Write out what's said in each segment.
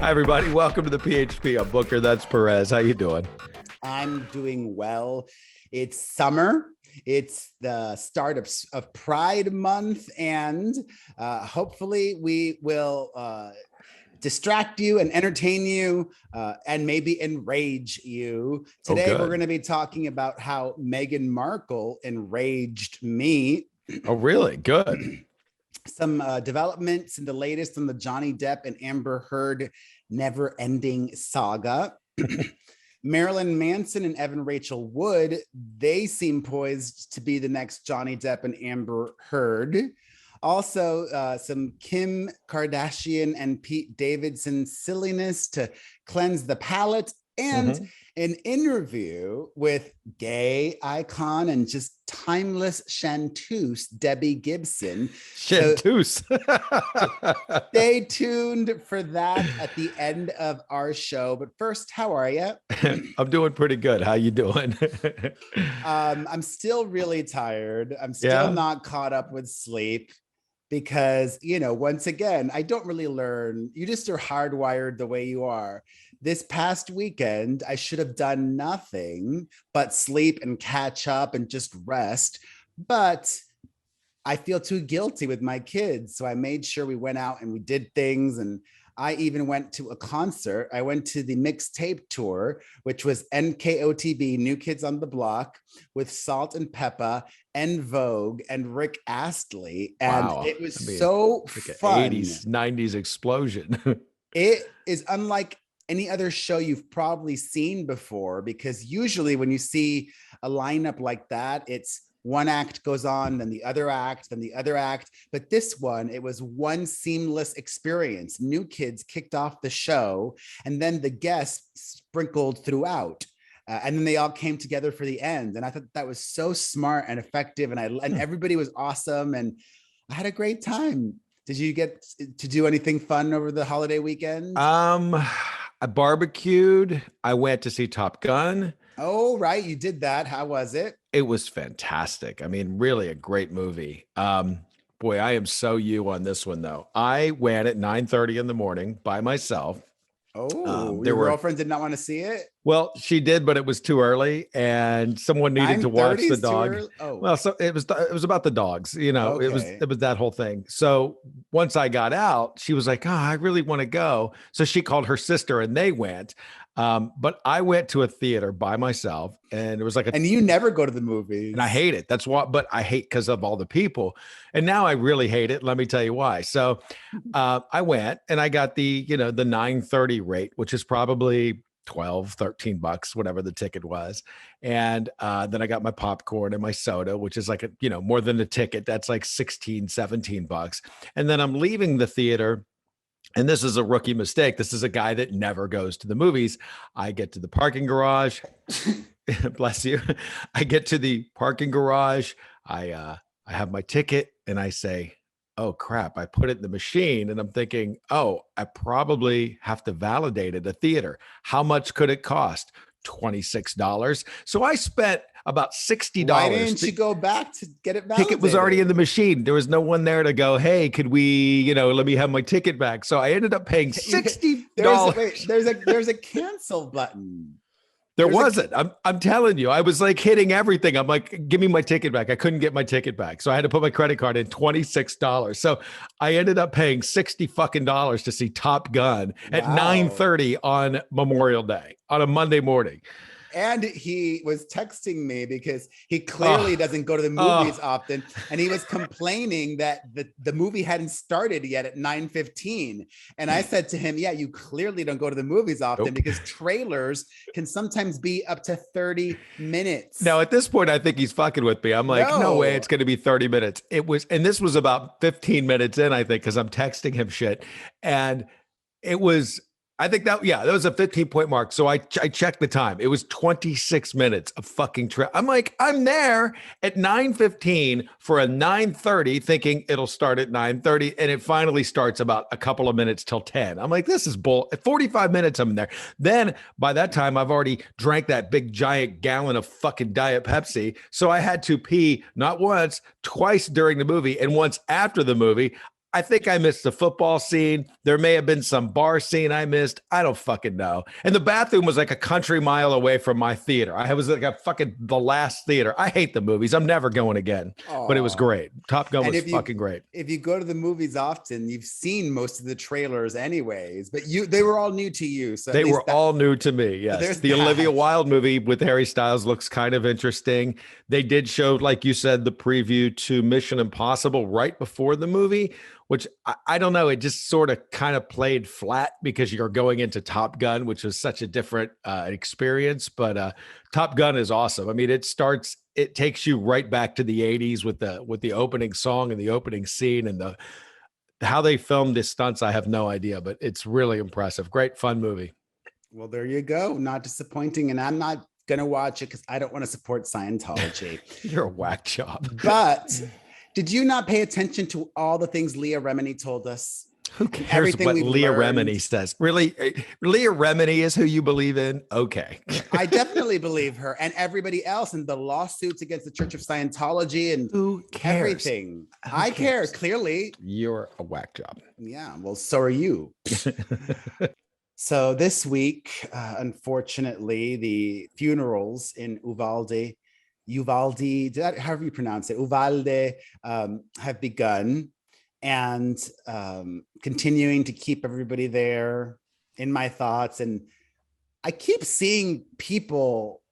Hi, everybody. Welcome to the PHP. I'm Booker. That's Perez. How you doing? I'm doing well. It's summer. It's the start of Pride Month, and hopefully we will distract you and entertain you and maybe enrage you. Today, we're going to be talking about how Meghan Markle enraged me. Oh, really? Good. Some developments and the latest on the Johnny Depp and Amber Heard never-ending saga. Marilyn Manson and Evan Rachel Wood, they seem poised to be the next Johnny Depp and Amber Heard. Also, some Kim Kardashian and Pete Davidson silliness to cleanse the palate, and an interview with gay icon and just timeless chanteuse Debbie Gibson. Chanteuse. So stay tuned for that at the end of our show. But first, how are you? I'm doing pretty good. How you doing? I'm still really tired. I'm still not caught up with sleep. Because, you know, once again, I don't really learn. You just are hardwired the way you are. This past weekend, I should have done nothing but sleep and catch up and just rest. But I feel too guilty with my kids. So I made sure we went out and we did things. And I even went to a concert. I went to the mixtape tour, which was NKOTB, New Kids on the Block, with Salt and Peppa and Vogue and Rick Astley. And it was so fun. 80s, 90s explosion. It is unlike any other show you've probably seen before, because usually when you see a lineup like that, it's one act goes on, then the other act, then the other act. But this one, it was one seamless experience. New Kids kicked off the show, and then the guests sprinkled throughout. And then they all came together for the end. And I thought that was so smart and effective. And everybody was awesome. And I had a great time. Did you get to do anything fun over the holiday weekend? I barbecued. I went to see Top Gun. Oh, right. You did that. How was it? It was fantastic. I mean, really a great movie. Boy, I am so you on this one, though. I went at 9:30 in the morning by myself. Oh, your girlfriend did not want to see it? Well, she did, but it was too early, and someone needed to watch the dog. Oh. Well, so it was about the dogs, you know. Okay. It was that whole thing. So once I got out, she was like, "Oh, I really want to go." So she called her sister, and they went. But I went to a theater by myself, and it was like and you never go to the movies. And I hate it. That's why, but I hate because of all the people. And now I really hate it. Let me tell you why. So I went and I got the 9:30 rate, which is probably $12-13, whatever the ticket was. And then I got my popcorn and my soda, which is like, more than a ticket. That's like $16-17. And then I'm leaving the theater. And this is a rookie mistake. This is a guy that never goes to the movies. I get to the parking garage. Bless you. I get to the parking garage. I have my ticket and I say, oh, crap. I put it in the machine and I'm thinking, oh, I probably have to validate it at a theater. How much could it cost? $26. So I spent about $60. Why didn't you go back to get it validated? Ticket was already in the machine. There was no one there to go, hey, could we, let me have my ticket back. So I ended up paying $60. There's a cancel button. There wasn't. I'm telling you, I was like hitting everything. I'm like, give me my ticket back. I couldn't get my ticket back. So I had to put my credit card in, $26. So I ended up paying $60 to see Top Gun at 9:30 on Memorial Day on a Monday morning. And he was texting me because he clearly doesn't go to the movies often. And he was complaining that the movie hadn't started yet at 9:15. And I said to him, yeah, you clearly don't go to the movies often because trailers can sometimes be up to 30 minutes. Now, at this point, I think he's fucking with me. I'm like, no way, it's going to be 30 minutes. And this was about 15 minutes in, I think, because I'm texting him shit. And it was... I think that was a 15-point mark. So I checked the time. It was 26 minutes of fucking trip. I'm like, I'm there at 9:15 for a 9:30 thinking it'll start at 9:30. And it finally starts about a couple of minutes till 10. I'm like, this is bull. At 45 minutes, I'm there. Then by that time, I've already drank that big giant gallon of fucking Diet Pepsi. So I had to pee not once, twice during the movie and once after the movie. I think I missed the football scene. There may have been some bar scene I missed. I don't fucking know. And the bathroom was like a country mile away from my theater. I was like the last theater. I hate the movies. I'm never going again. But it was great. Top Gun was fucking great. If you go to the movies often, you've seen most of the trailers anyways, but they were all new to you. So they were all new to me. Yes. The Olivia Wilde movie with Harry Styles looks kind of interesting. They did show, like you said, the preview to Mission Impossible right before the movie, which I don't know. It just sort of kind of played flat because you're going into Top Gun, which was such a different experience. But Top Gun is awesome. I mean, it takes you right back to the 80s with the opening song and the opening scene, and how they filmed the stunts. I have no idea, but it's really impressive. Great, fun movie. Well, there you go. Not disappointing. And I'm not going to watch it because I don't want to support Scientology. You're a whack job. But did you not pay attention to all the things Leah Remini told us? Who cares what Leah Remini says? Really? Leah Remini is who you believe in? Okay. I definitely believe her and everybody else, and the lawsuits against the Church of Scientology and who cares? Everything. I care, clearly. You're a whack job. Yeah, well, so are you. So this week, unfortunately, the funerals in Uvalde, however you pronounce it, Uvalde, have begun, and continuing to keep everybody there in my thoughts. And I keep seeing people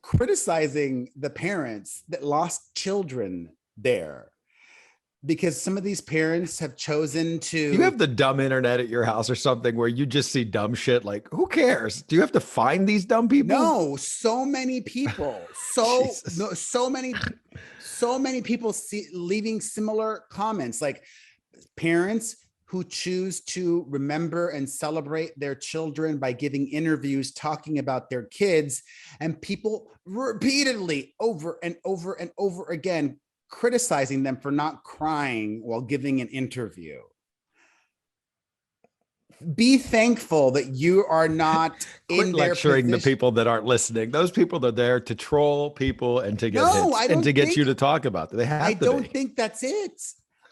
criticizing the parents that lost children there, because some of these parents have chosen to. You have the dumb internet at your house or something where you just see dumb shit. Like, who cares? Do you have to find these dumb people? No, so many people. So many people leaving similar comments, like parents who choose to remember and celebrate their children by giving interviews talking about their kids, and people repeatedly over and over and over again criticizing them for not crying while giving an interview. Be thankful that you are not in their lecturing the people that aren't listening. Those people are there to troll people and to get hits and to get you to talk about it. I don't think that's it.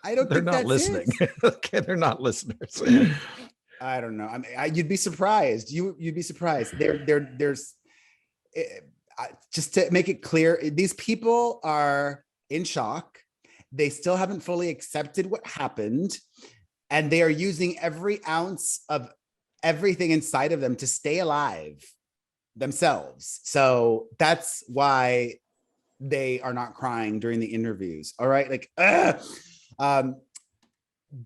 They're not listening. Okay, they're not listeners. I don't know. I mean, you'd be surprised. You'd be surprised. There's just to make it clear, these people are in shock. They still haven't fully accepted what happened, and they are using every ounce of everything inside of them to stay alive themselves. So that's why they are not crying during the interviews. All right. Like,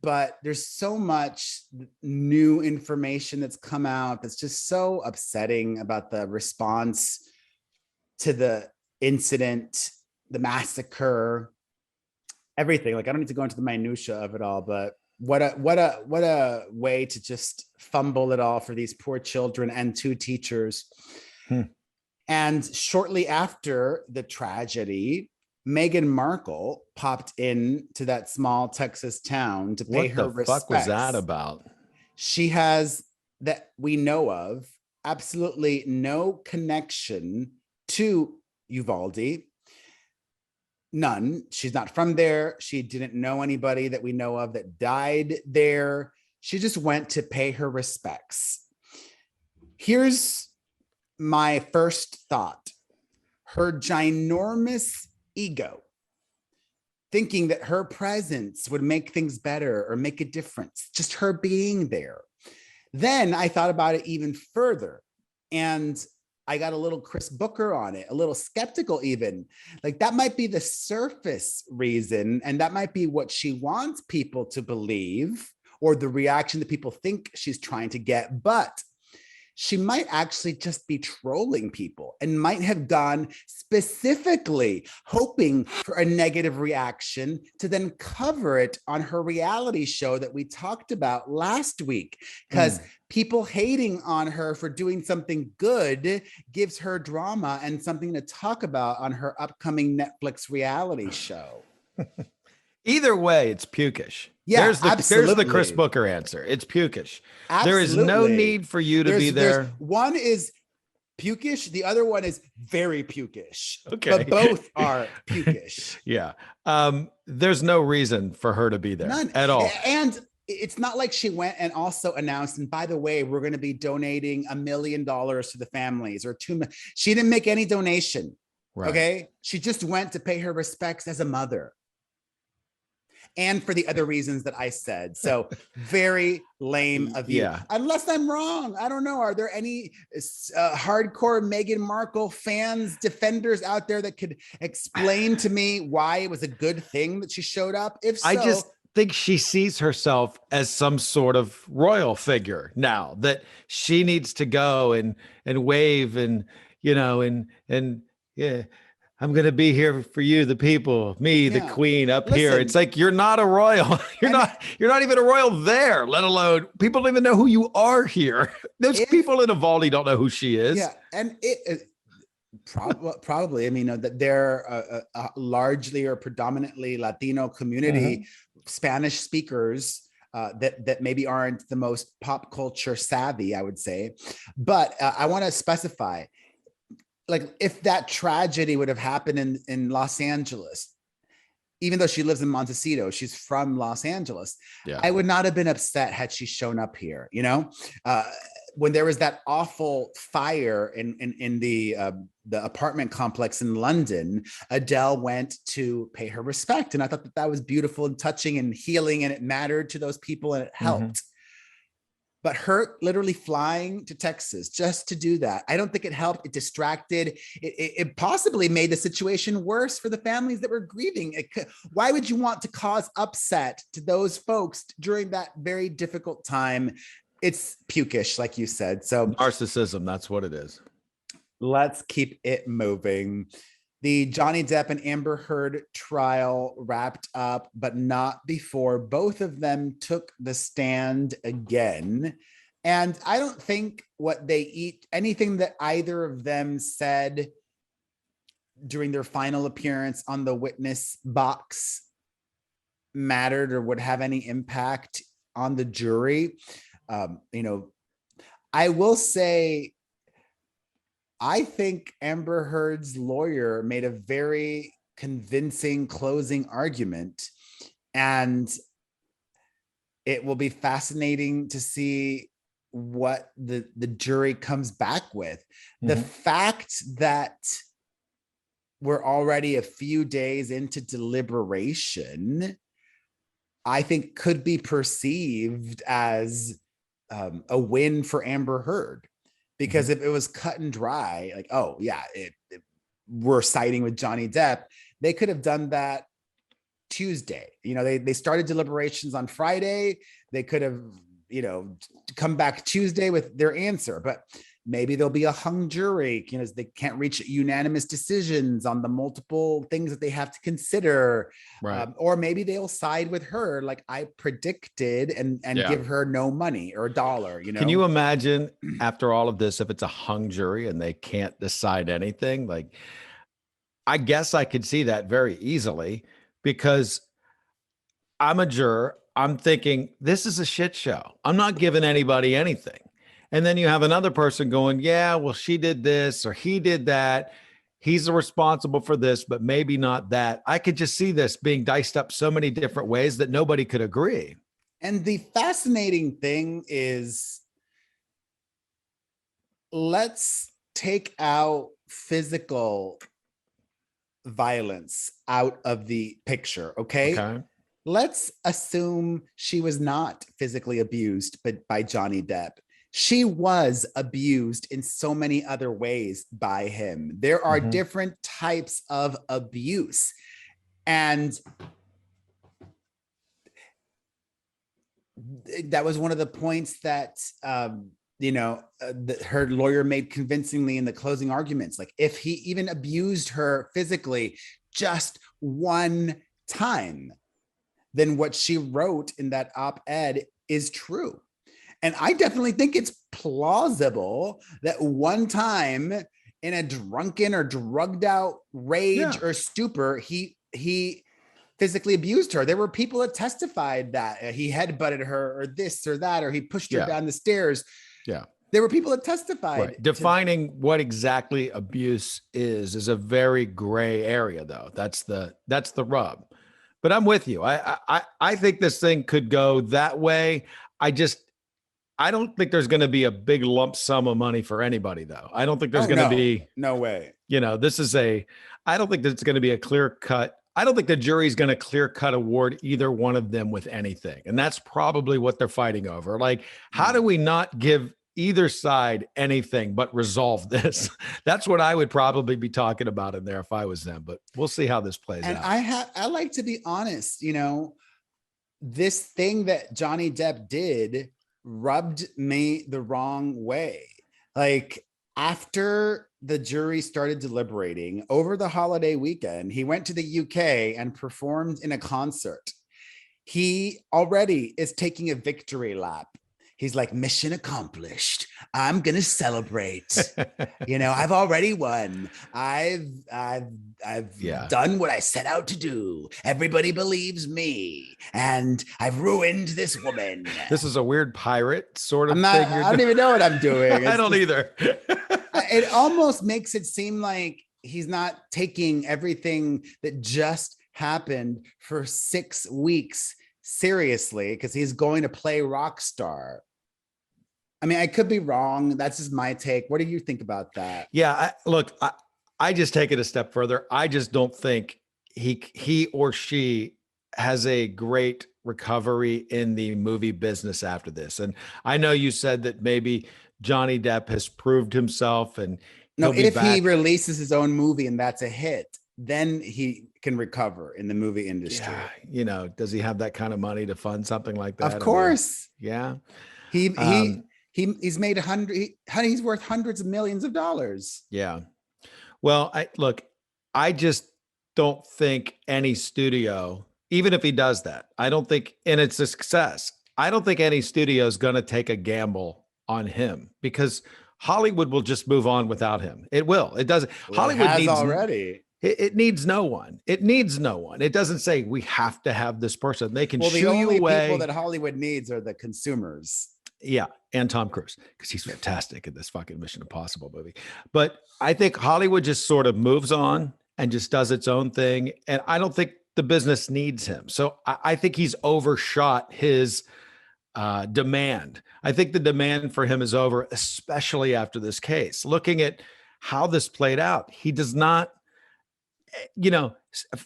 but there's so much new information that's come out that's just so upsetting about the response to the incident, the massacre, everything. Like, I don't need to go into the minutia of it all, but what a way to just fumble it all for these poor children and two teachers. And shortly after the tragedy, Meghan Markle popped in to that small Texas town to pay her respects. What the fuck was that about? She has, that we know of, absolutely no connection to Uvalde. None. She's not from there. She didn't know anybody that we know of that died there. She just went to pay her respects. Here's my first thought. Her ginormous ego, thinking that her presence would make things better or make a difference, just her being there. Then I thought about it even further, and I got a little Chris Booker on it, a little skeptical even. Like, that might be the surface reason, and that might be what she wants people to believe, or the reaction that people think she's trying to get. But she might actually just be trolling people and might have gone specifically hoping for a negative reaction to then cover it on her reality show that we talked about last week. Because people hating on her for doing something good gives her drama and something to talk about on her upcoming Netflix reality show. Either way, it's pukish. Yeah, there's the Chris Booker answer. It's pukish. Absolutely. There is no need for you to be there. One is pukish. The other one is very pukish. Okay. But both are pukish. Yeah. There's no reason for her to be there. None. At all. And it's not like she went and also announced, and by the way, we're going to be donating $1 million to the families or $2 million. She didn't make any donation. Right. Okay. She just went to pay her respects as a mother. And for the other reasons that I said. So very lame of you. Yeah. Unless I'm wrong. I don't know. Are there any hardcore Meghan Markle fans, defenders out there that could explain to me why it was a good thing that she showed up? If so, I just think she sees herself as some sort of royal figure now, that she needs to go and wave and, you know, and yeah, I'm going to be here for you, the people, me, the queen up here. It's like, you're not a royal. You're not even a royal there, let alone people don't even know who you are here. Those people in Uvalde don't know who she is. Yeah. And probably, I mean, that they're largely or predominantly Latino community, Spanish speakers that maybe aren't the most pop culture savvy, I would say. But I want to specify, like, if that tragedy would have happened in Los Angeles, even though she lives in Montecito, she's from Los Angeles. Yeah. I would not have been upset had she shown up here. You know, when there was that awful fire in the apartment complex in London, Adele went to pay her respect, and I thought that was beautiful and touching and healing, and it mattered to those people and it helped. But her literally flying to Texas just to do that, I don't think it helped. It distracted. It possibly made the situation worse for the families that were grieving. Why would you want to cause upset to those folks during that very difficult time? It's pukish, like you said. So narcissism, that's what it is. Let's keep it moving. The Johnny Depp and Amber Heard trial wrapped up, but not before both of them took the stand again. And I don't think anything that either of them said during their final appearance on the witness box mattered or would have any impact on the jury. You know, I will say, I think Amber Heard's lawyer made a very convincing closing argument, and it will be fascinating to see what the jury comes back with. The fact that we're already a few days into deliberation, I think could be perceived as a win for Amber Heard. Because if it was cut and dry, like, oh yeah, we're siding with Johnny Depp, they could have done that Tuesday. You know, they started deliberations on Friday. They could have, you know, come back Tuesday with their answer, but maybe there'll be a hung jury, you know, they can't reach unanimous decisions on the multiple things that they have to consider. Right. Or maybe they'll side with her, like I predicted, and give her no money or $1, you know? Can you imagine after all of this, if it's a hung jury and they can't decide anything? Like, I guess I could see that very easily, because I'm a juror. I'm thinking, this is a shit show. I'm not giving anybody anything. And then you have another person going, yeah, well, she did this or he did that. He's responsible for this, but maybe not that. I could just see this being diced up so many different ways that nobody could agree. And the fascinating thing is, let's take out physical violence out of the picture, okay? Let's assume she was not physically abused by Johnny Depp. She was abused in so many other ways by him. There are different types of abuse. And that was one of the points that, her lawyer made convincingly in the closing arguments. Like, if he even abused her physically just one time, then what she wrote in that op-ed is true. And I definitely think it's plausible that one time in a drunken or drugged out rage or stupor, he physically abused her. There were people that testified that he headbutted her or this or that, or he pushed her down the stairs. Yeah. There were people that testified. Right. Defining what exactly abuse is a very gray area, though. That's the rub. But I'm with you. I think this thing could go that way. I don't think there's going to be a big lump sum of money for anybody, though. I don't think there's going to be. No way. I don't think there's going to be a clear cut. I don't think the jury's going to clear cut award either one of them with anything. And that's probably what they're fighting over. Like, how do we not give either side anything but resolve this? That's what I would probably be talking about in there if I was them, but we'll see how this plays out. And I like to be honest, this thing that Johnny Depp did rubbed me the wrong way. Like, after the jury started deliberating over the holiday weekend, he went to the UK and performed in a concert. He already is taking a victory lap. He's like, mission accomplished. I'm going to celebrate. I've already won. I've done what I set out to do. Everybody believes me. And I've ruined this woman. This is a weird pirate sort of thing. I don't even know what I'm doing. I don't either. It almost makes it seem like he's not taking everything that just happened for 6 weeks seriously, because he's going to play rock star. I mean, I could be wrong. That's just my take. What do you think about that? Yeah, I just take it a step further. I just don't think he or she has a great recovery in the movie business after this. And I know you said that maybe Johnny Depp has proved himself, and if he releases his own movie and that's a hit, then he can recover in the movie industry. Yeah, does he have that kind of money to fund something like that? Of course. Yeah. He's made he's worth hundreds of millions of dollars. Yeah. Well, I just don't think any studio, even if he does that, I don't think, and it's a success, I don't think any studio is going to take a gamble on him, because Hollywood will just move on without him. It will. It doesn't. Well, Hollywood needs already. It needs no one. It needs no one. It doesn't say we have to have this person. They can shoo you away. The only people that Hollywood needs are the consumers. Yeah, and Tom Cruise, because he's fantastic in this fucking Mission Impossible movie. But I think Hollywood just sort of moves on and just does its own thing. And I don't think the business needs him. So I think he's overshot his demand. I think the demand for him is over, especially after this case. Looking at how this played out, he does not,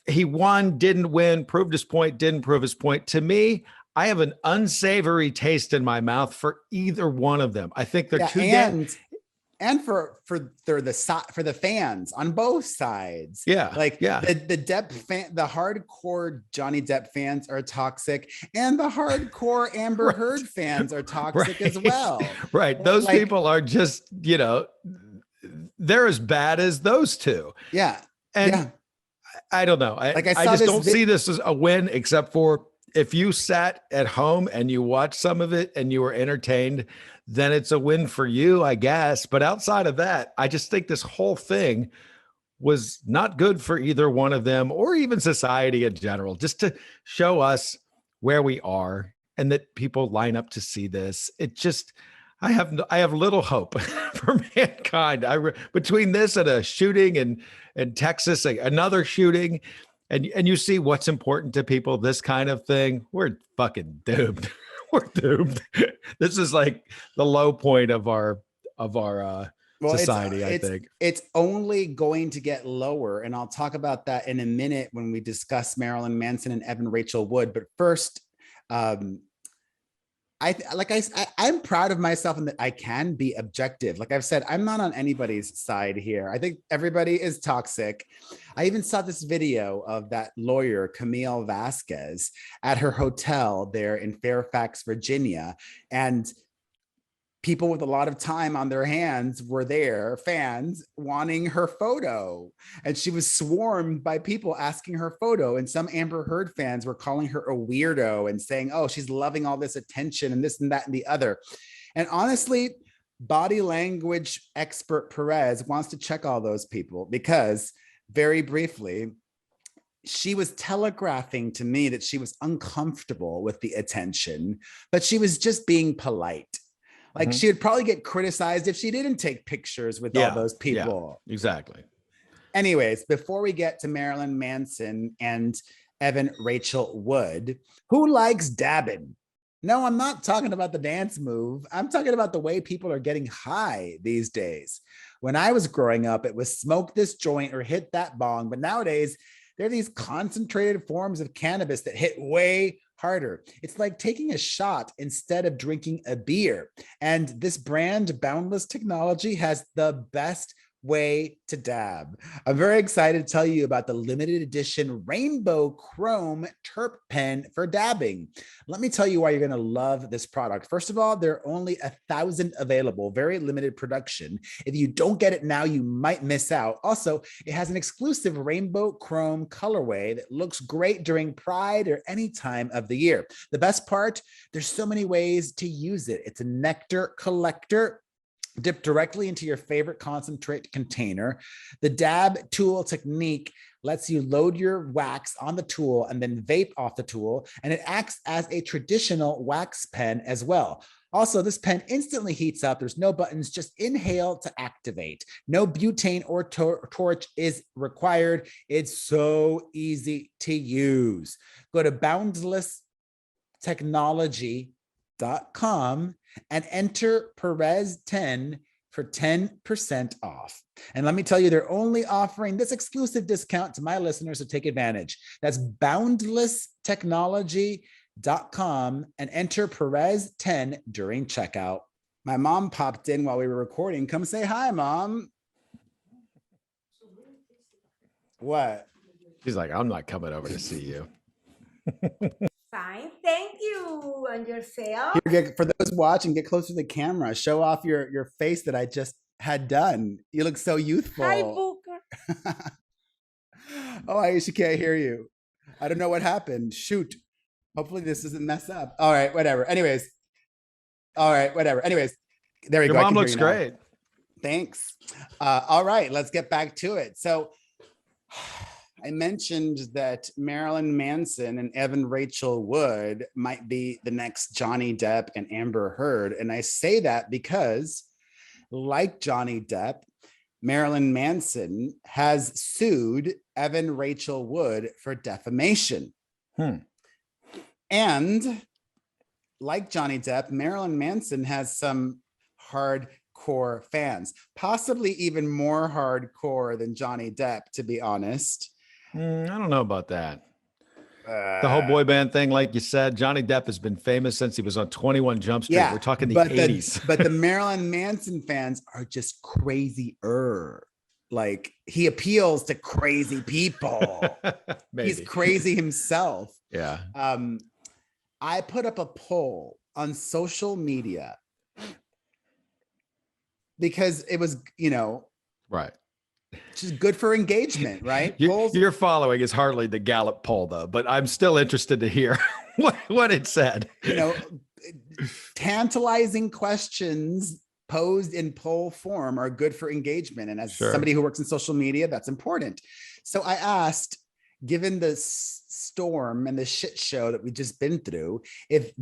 he won, didn't win, proved his point, didn't prove his point. To me, I have an unsavory taste in my mouth for either one of them. I think they're too and for the fans on both sides. Yeah. The Depp fan, the hardcore Johnny Depp fans are toxic, and the hardcore Amber Heard fans are toxic as well. Right. Those people are just, they're as bad as those two. Yeah. And I don't know. I just don't see this as a win, except for if you sat at home and you watched some of it and you were entertained, then it's a win for you, I guess. But outside of that, I just think this whole thing was not good for either one of them, or even society in general, just to show us where we are and that people line up to see this. It just, I have little hope for mankind. Between this and a shooting in Texas, another shooting, and you see what's important to people, this kind of thing, we're fucking doomed. We're doomed. This is like the low point of our society, I think. It's only going to get lower, and I'll talk about that in a minute when we discuss Marilyn Manson and Evan Rachel Wood. But first, I'm proud of myself in that I can be objective. Like I've said, I'm not on anybody's side here. I think everybody is toxic. I even saw this video of that lawyer, Camille Vasquez, at her hotel there in Fairfax, Virginia. And people with a lot of time on their hands were there, fans wanting her photo. And she was swarmed by people asking her photo. And some Amber Heard fans were calling her a weirdo and saying, oh, she's loving all this attention and this and that and the other. And honestly, body language expert Perez wants to check all those people, because very briefly, she was telegraphing to me that she was uncomfortable with the attention, but she was just being polite. Like she would probably get criticized if she didn't take pictures with all those people. Yeah, exactly. Anyways, before we get to Marilyn Manson and Evan Rachel Wood, who likes dabbing? No, I'm not talking about the dance move. I'm talking about the way people are getting high these days. When I was growing up, it was smoke this joint or hit that bong. But nowadays, there are these concentrated forms of cannabis that hit way harder. It's like taking a shot instead of drinking a beer. And this brand, Boundless Technology, has the best way to dab. I'm very excited to tell you about the limited edition Rainbow Chrome Terp Pen for dabbing. Let me tell you why you're going to love this product. First of all, there are only 1,000 available, very limited production. If you don't get it now, you might miss out. Also, it has an exclusive Rainbow Chrome colorway that looks great during Pride or any time of the year. The best part, there's so many ways to use it. It's a nectar collector. Dip directly into your favorite concentrate container. The dab tool technique lets you load your wax on the tool and then vape off the tool, and it acts as a traditional wax pen as well. Also, this pen instantly heats up. There's no buttons, just inhale to activate. No butane or torch is required. It's so easy to use. Go to boundlesstechnology.com and enter Perez 10 for 10% off. And let me tell you, they're only offering this exclusive discount to my listeners, so take advantage. That's boundlesstechnology.com and enter Perez 10 during checkout. My mom popped in while we were recording. Come say hi, Mom. What? She's like, I'm not coming over to see you. Fine, thank you. And yourself? For those watching, get closer to the camera. Show off your face that I just had done. You look so youthful. Hi, Booker. Oh, Aisha can't hear you. I don't know what happened. Shoot. Hopefully this doesn't mess up. All right, whatever. Anyways. There we go. Your mom looks great. Thanks. All right, let's get back to it. So I mentioned that Marilyn Manson and Evan Rachel Wood might be the next Johnny Depp and Amber Heard. And I say that because, like Johnny Depp, Marilyn Manson has sued Evan Rachel Wood for defamation. And like Johnny Depp, Marilyn Manson has some hardcore fans, possibly even more hardcore than Johnny Depp, to be honest. I don't know about that. The whole boy band thing, like you said, Johnny Depp has been famous since he was on 21 Jump Street. We're talking the 80s. But the Marilyn Manson fans are just crazier. Like, he appeals to crazy people. He's crazy himself. Yeah. I put up a poll on social media because it was, right. Which is good for engagement, right? Your following is hardly the Gallup poll, though, but I'm still interested to hear what it said. Tantalizing questions posed in poll form are good for engagement. And as somebody who works in social media, that's important. So I asked, given the storm and the shit show that we've just been through, if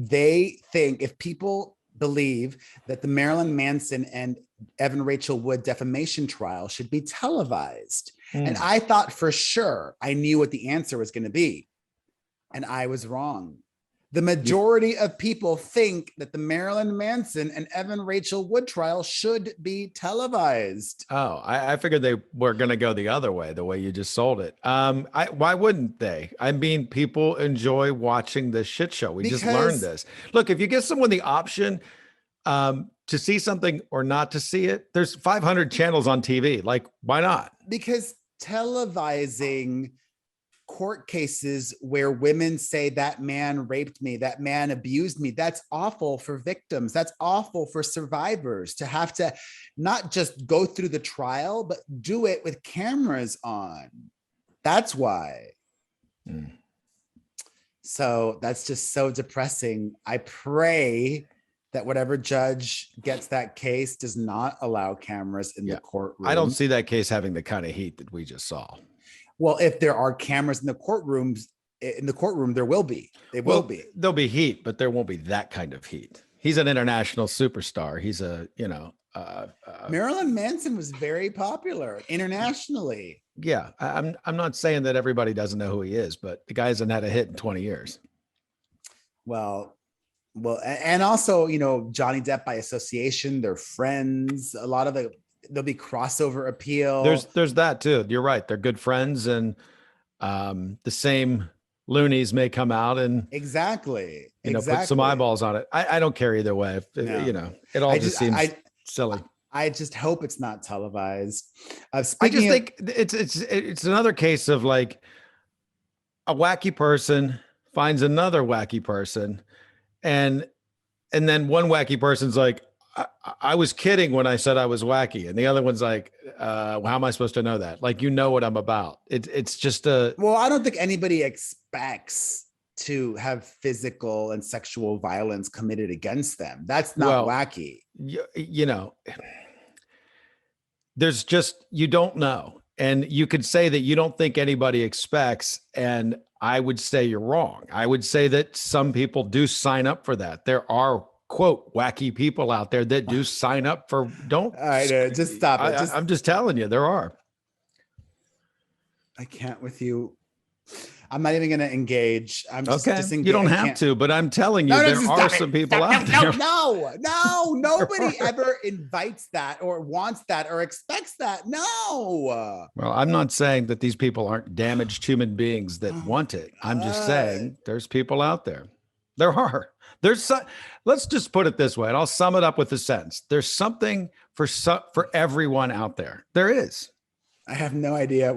people believe that the Marilyn Manson and Evan Rachel Wood defamation trial should be televised. And I thought for sure I knew what the answer was going to be. And I was wrong. The majority of people think that the Marilyn Manson and Evan Rachel Wood trial should be televised. Oh, I figured they were going to go the other way, the way you just sold it. Why wouldn't they? I mean, people enjoy watching this shit show. We just learned this. Look, if you give someone the option to see something or not to see it, there's 500 channels on TV. Like, why not? Because televising court cases where women say that man raped me, that man abused me, that's awful for victims. That's awful for survivors to have to not just go through the trial, but do it with cameras on. That's why. So that's just so depressing. I pray that whatever judge gets that case does not allow cameras in the courtroom. I don't see that case having the kind of heat that we just saw. Well, if there are cameras in the courtroom, there will be. They will be. There'll be heat, but there won't be that kind of heat. He's an international superstar. He's Marilyn Manson was very popular internationally. Yeah, I'm not saying that everybody doesn't know who he is, but the guy hasn't had a hit in 20 years. Well, and also, Johnny Depp by association, they're friends. A lot of there'll be crossover appeal. There's that too. You're right. They're good friends, and the same loonies may come out and exactly put some eyeballs on it. I don't care either way. It all just seems silly. I just hope it's not televised. I just think it's another case of like a wacky person finds another wacky person, and then one wacky person's like, I was kidding when I said I was wacky, and the other one's like, how am I supposed to know that? Like, what I'm about. It's just well, I don't think anybody expects to have physical and sexual violence committed against them. That's not wacky. There's just, you don't know. And you could say that you don't think anybody expects, and I would say you're wrong. I would say that some people do sign up for that. There are, quote, wacky people out there that do sign up for, don't. All right, just stop it. I'm just telling you, there are. I can't with you. I'm not even going to engage. I'm just disengaged. You don't have to, but I'm telling you, there are some people out there. No, nobody ever invites that or wants that or expects that. No. Well, I'm not saying that these people aren't damaged human beings that want it. I'm just saying there's people out there. There are. Let's just put it this way, and I'll sum it up with a sentence. There's something for everyone out there. There is. I have no idea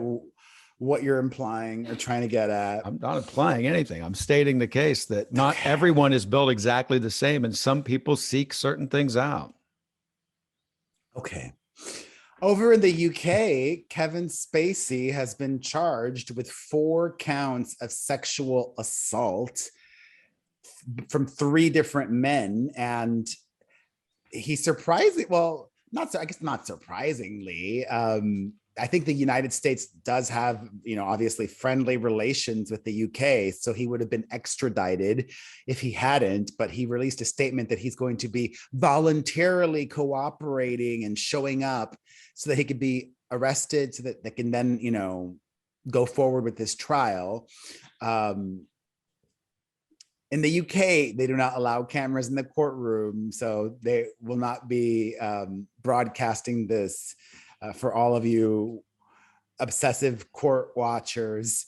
what you're implying or trying to get at. I'm not implying anything. I'm stating the case that not everyone is built exactly the same, and some people seek certain things out. Okay. Over in the UK, Kevin Spacey has been charged with 4 counts of sexual assault from 3 different men. And he not surprisingly, I think the United States does have, obviously friendly relations with the UK. So he would have been extradited if he hadn't, but he released a statement that he's going to be voluntarily cooperating and showing up so that he could be arrested so that they can then, go forward with this trial. In the UK, they do not allow cameras in the courtroom, so they will not be broadcasting this for all of you obsessive court watchers.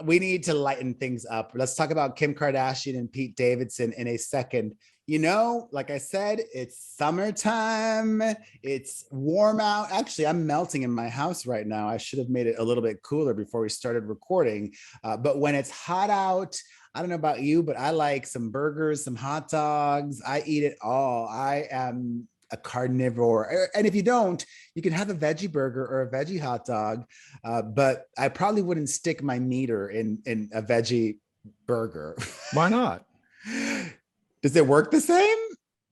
We need to lighten things up. Let's talk about Kim Kardashian and Pete Davidson in a second. Like I said, it's summertime. It's warm out. Actually, I'm melting in my house right now. I should have made it a little bit cooler before we started recording. But when it's hot out, I don't know about you, but I like some burgers, some hot dogs. I eat it all. I am a carnivore. And if you don't, you can have a veggie burger or a veggie hot dog. But I probably wouldn't stick my meter in a veggie burger. Why not? Does it work the same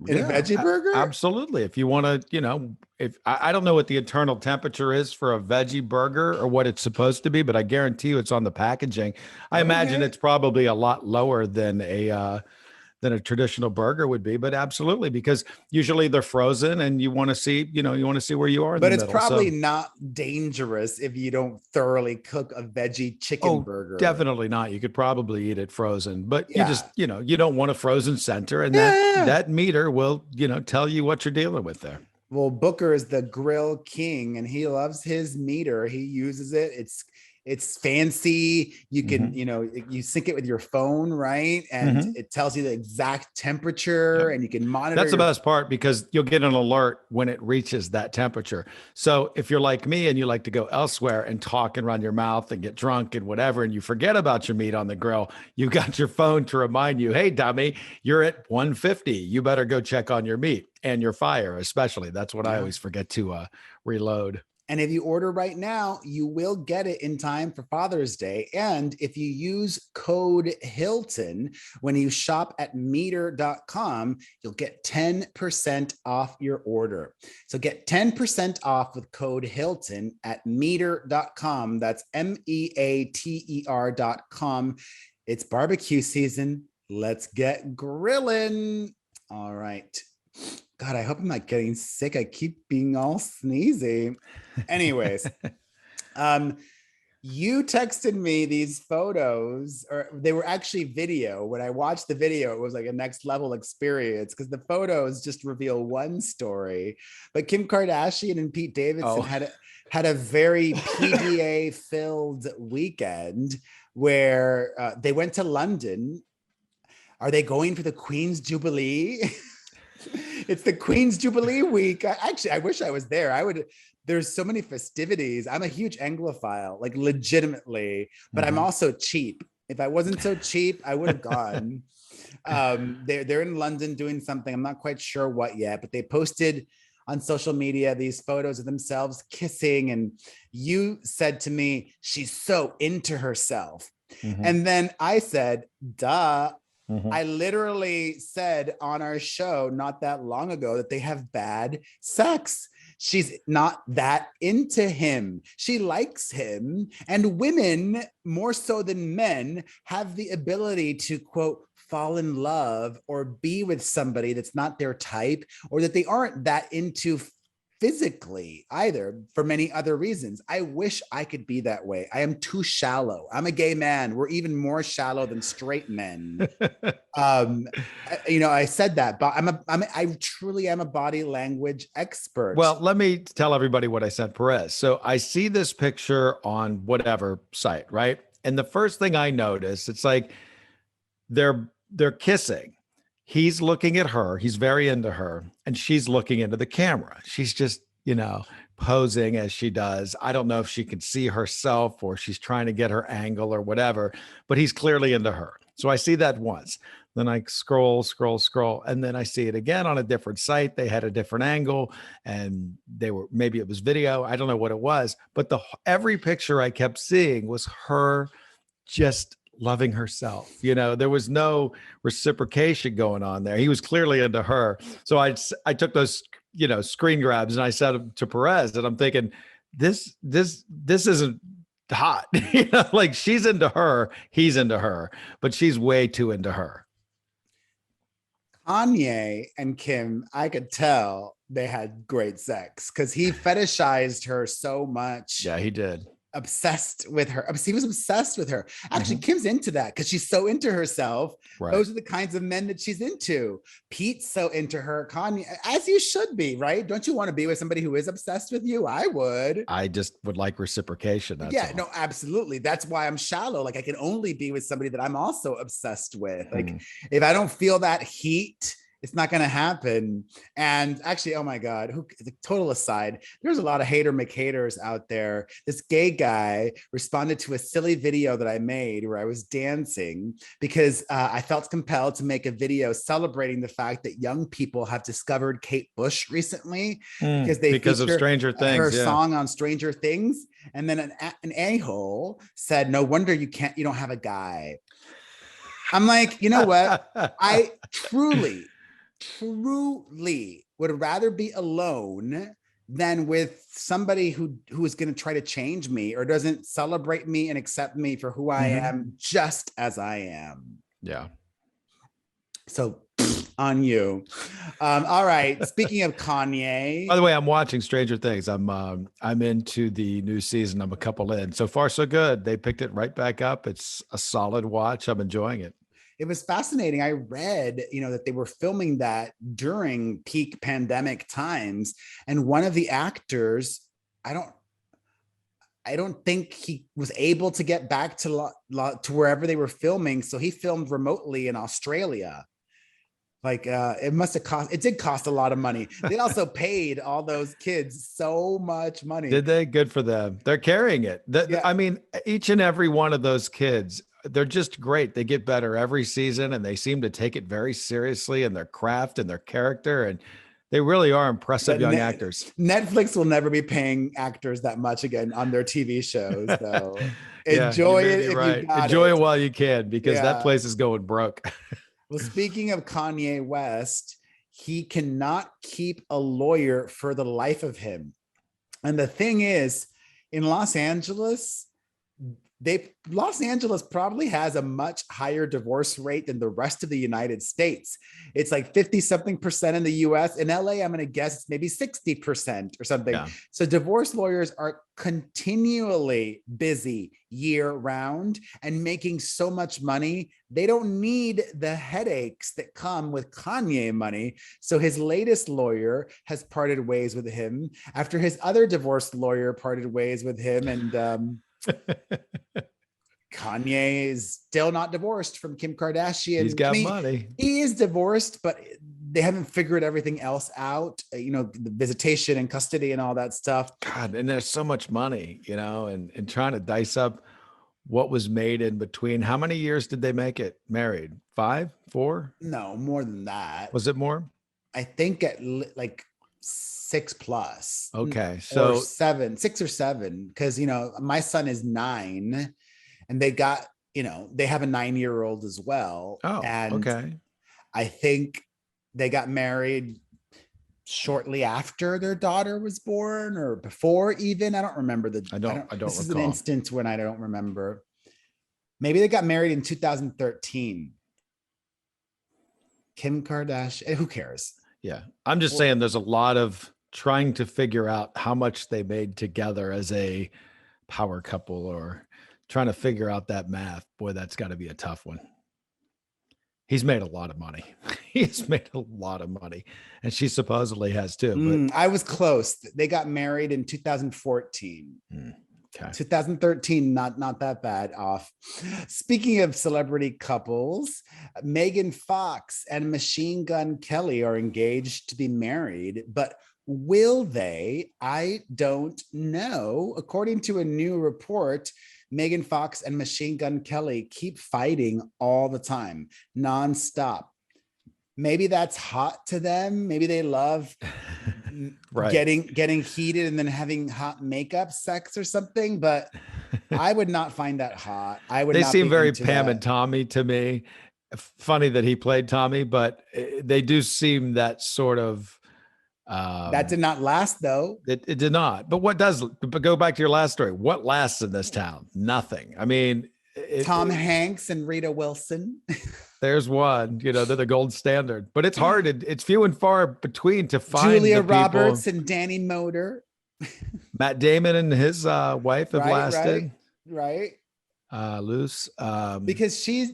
in a veggie burger? Absolutely. If you want to, if I don't know what the internal temperature is for a veggie burger or what it's supposed to be, but I guarantee you it's on the packaging. I imagine it's probably a lot lower than a traditional burger would be, but absolutely, because usually they're frozen and you want to see where you are. But it's probably not dangerous if you don't thoroughly cook a veggie chicken burger. Definitely not. You could probably eat it frozen, but you just, you don't want a frozen center, and that meter will, tell you what you're dealing with there. Well, Booker is the grill king and he loves his meter. He uses it. It's fancy. You can, you sync it with your phone, right? And it tells you the exact temperature and you can monitor. That's the best part, because you'll get an alert when it reaches that temperature. So if you're like me and you like to go elsewhere and talk and run your mouth and get drunk and whatever, and you forget about your meat on the grill, you got your phone to remind you, hey, dummy, you're at 150. You better go check on your meat and your fire, especially. That's what I always forget to reload. And if you order right now, you will get it in time for Father's Day. And if you use code Hilton when you shop at meter.com, you'll get 10% off your order. So get 10% off with code Hilton at meter.com. That's MEATER.com. It's barbecue season. Let's get grilling. All right. God, I hope I'm not getting sick. I keep being all sneezy. Anyways, you texted me these photos, or they were actually video. When I watched the video, it was like a next level experience because the photos just reveal one story. But Kim Kardashian and Pete Davidson had a very PDA filled weekend where they went to London. Are they going for the Queen's Jubilee? It's the Queen's Jubilee week. I wish I was there. There's so many festivities. I'm a huge Anglophile, like legitimately, but I'm also cheap. If I wasn't so cheap, I would have gone. They're in London doing something. I'm not quite sure what yet, but they posted on social media these photos of themselves kissing. And you said to me, she's so into herself. And then I said, duh. I literally said on our show not that long ago that they have bad sex. She's not that into him. She likes him. And women, more so than men, have the ability to, quote, fall in love or be with somebody that's not their type, or that they aren't that into physically either, for many other reasons. I wish I could be that way. I am too shallow. I'm a gay man. We're even more shallow than straight men. I said that, but I truly am a body language expert. Well, let me tell everybody what I sent Perez. So I see this picture on whatever site, right? And the first thing I notice, it's like they're kissing. He's looking at her. He's very into her. And she's looking into the camera. She's just, posing as she does. I don't know if she can see herself or she's trying to get her angle or whatever, but he's clearly into her. So I see that once. Then I scroll, and then I see it again on a different site. They had a different angle and maybe it was video. I don't know what it was, but every picture I kept seeing was her just loving herself. There was no reciprocation going on there. He was clearly into her. So I took those, screen grabs and I sent them to Perez, and I'm thinking, this isn't hot. Like she's into her, he's into her, but she's way too into her. Kanye and Kim, I could tell they had great sex because he fetishized her so much. Yeah, he did. Obsessed with her. He was obsessed with her. Actually, Kim's into that because she's so into herself. Right. Those are the kinds of men that she's into. Pete's so into her. Kanye, as you should be, right? Don't you want to be with somebody who is obsessed with you? I would. I just would like reciprocation. That's all. No, absolutely. That's why I'm shallow. Like I can only be with somebody that I'm also obsessed with. Like if I don't feel that heat, it's not going to happen. And actually, oh my God, total aside, there's a lot of hater McHaters out there. This gay guy responded to a silly video that I made where I was dancing because I felt compelled to make a video celebrating the fact that young people have discovered Kate Bush recently because of Stranger Things, her song on Stranger Things. And then an a-hole said, no wonder you don't have a guy. I'm like, you know what? I truly would rather be alone than with somebody who is going to try to change me or doesn't celebrate me and accept me for who I am just as I am. Yeah. So on you. All right. Speaking of Kanye. By the way, I'm watching Stranger Things. I'm into the new season. I'm a couple in. So far, so good. They picked it right back up. It's a solid watch. I'm enjoying it. It was fascinating. I read, that they were filming that during peak pandemic times. And one of the actors, I don't think he was able to get back to wherever they were filming. So he filmed remotely in Australia. Like it did cost a lot of money. They also paid all those kids so much money. Did they? Good for them. They're carrying it. I mean, each and every one of those kids, they're just great. They get better every season and they seem to take it very seriously in their craft and their character. And they really are impressive young actors. Netflix will never be paying actors that much again on their TV shows, though. Enjoy it if you got Enjoy it while you can, because that place is going broke. Well, speaking of Kanye West, he cannot keep a lawyer for the life of him. And the thing is, in Los Angeles, Los Angeles probably has a much higher divorce rate than the rest of the United States. It's like 50 something percent in the US. In LA, I'm going to guess it's maybe 60% or something. Yeah. So divorce lawyers are continually busy year round and making so much money. They don't need the headaches that come with Kanye money. So his latest lawyer has parted ways with him after his other divorce lawyer parted ways with him. And Kanye is still not divorced from Kim Kardashian. He's got money. He is divorced, but they haven't figured everything else out, the visitation and custody and all that stuff. God, and there's so much money, and trying to dice up what was made in between. How many years did they make it married? 5, 4? No, more than that. Was it more? I think at like 6+. Okay. So 6 or 7. Cause my son is 9 and they got, they have a 9-year-old as well. Oh, and okay. I think they got married shortly after their daughter was born or before even. I don't remember I don't this is recall. an instance when I don't remember. Maybe they got married in 2013. Kim Kardashian, who cares? Yeah. I'm just saying there's a lot of trying to figure out how much they made together as a power couple or trying to figure out that math. Boy, that's got to be a tough one. He's made a lot of money. He's made a lot of money. And she supposedly has too. But I was close. They got married in 2014. Okay. 2013, not that bad off. Speaking of celebrity couples, Megan Fox and Machine Gun Kelly are engaged to be married, but will they? I don't know. According to a new report, Megan Fox and Machine Gun Kelly keep fighting all the time, nonstop. Maybe that's hot to them. Maybe they love right. getting heated and then having hot makeup sex or something. But I would not find that hot. They seem very Pam and Tommy to me. Funny that he played Tommy, but they do seem that sort of. That did not last though. It did not. But what does? But go back to your last story. What lasts in this town? Nothing. I mean, Tom Hanks and Rita Wilson. There's one. They're the gold standard. But it's hard. It's few and far between to find Julia the people. Roberts and Danny Moder. Matt Damon and his wife have lasted. Right. Loose. Because she's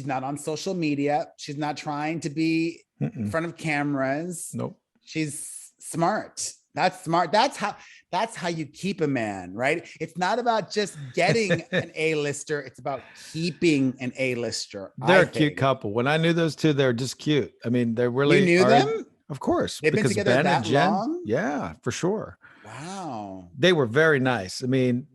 not on social media. She's not trying to be in front of cameras. Nope. She's smart. That's smart. That's how you keep a man, right? It's not about just getting an A-lister. It's about keeping an A-lister. They're a cute couple. When I knew those two, they're just cute. I mean, they're really. You knew them? Of course. They've been together Ben that long? Yeah, for sure. Wow. They were very nice. I mean,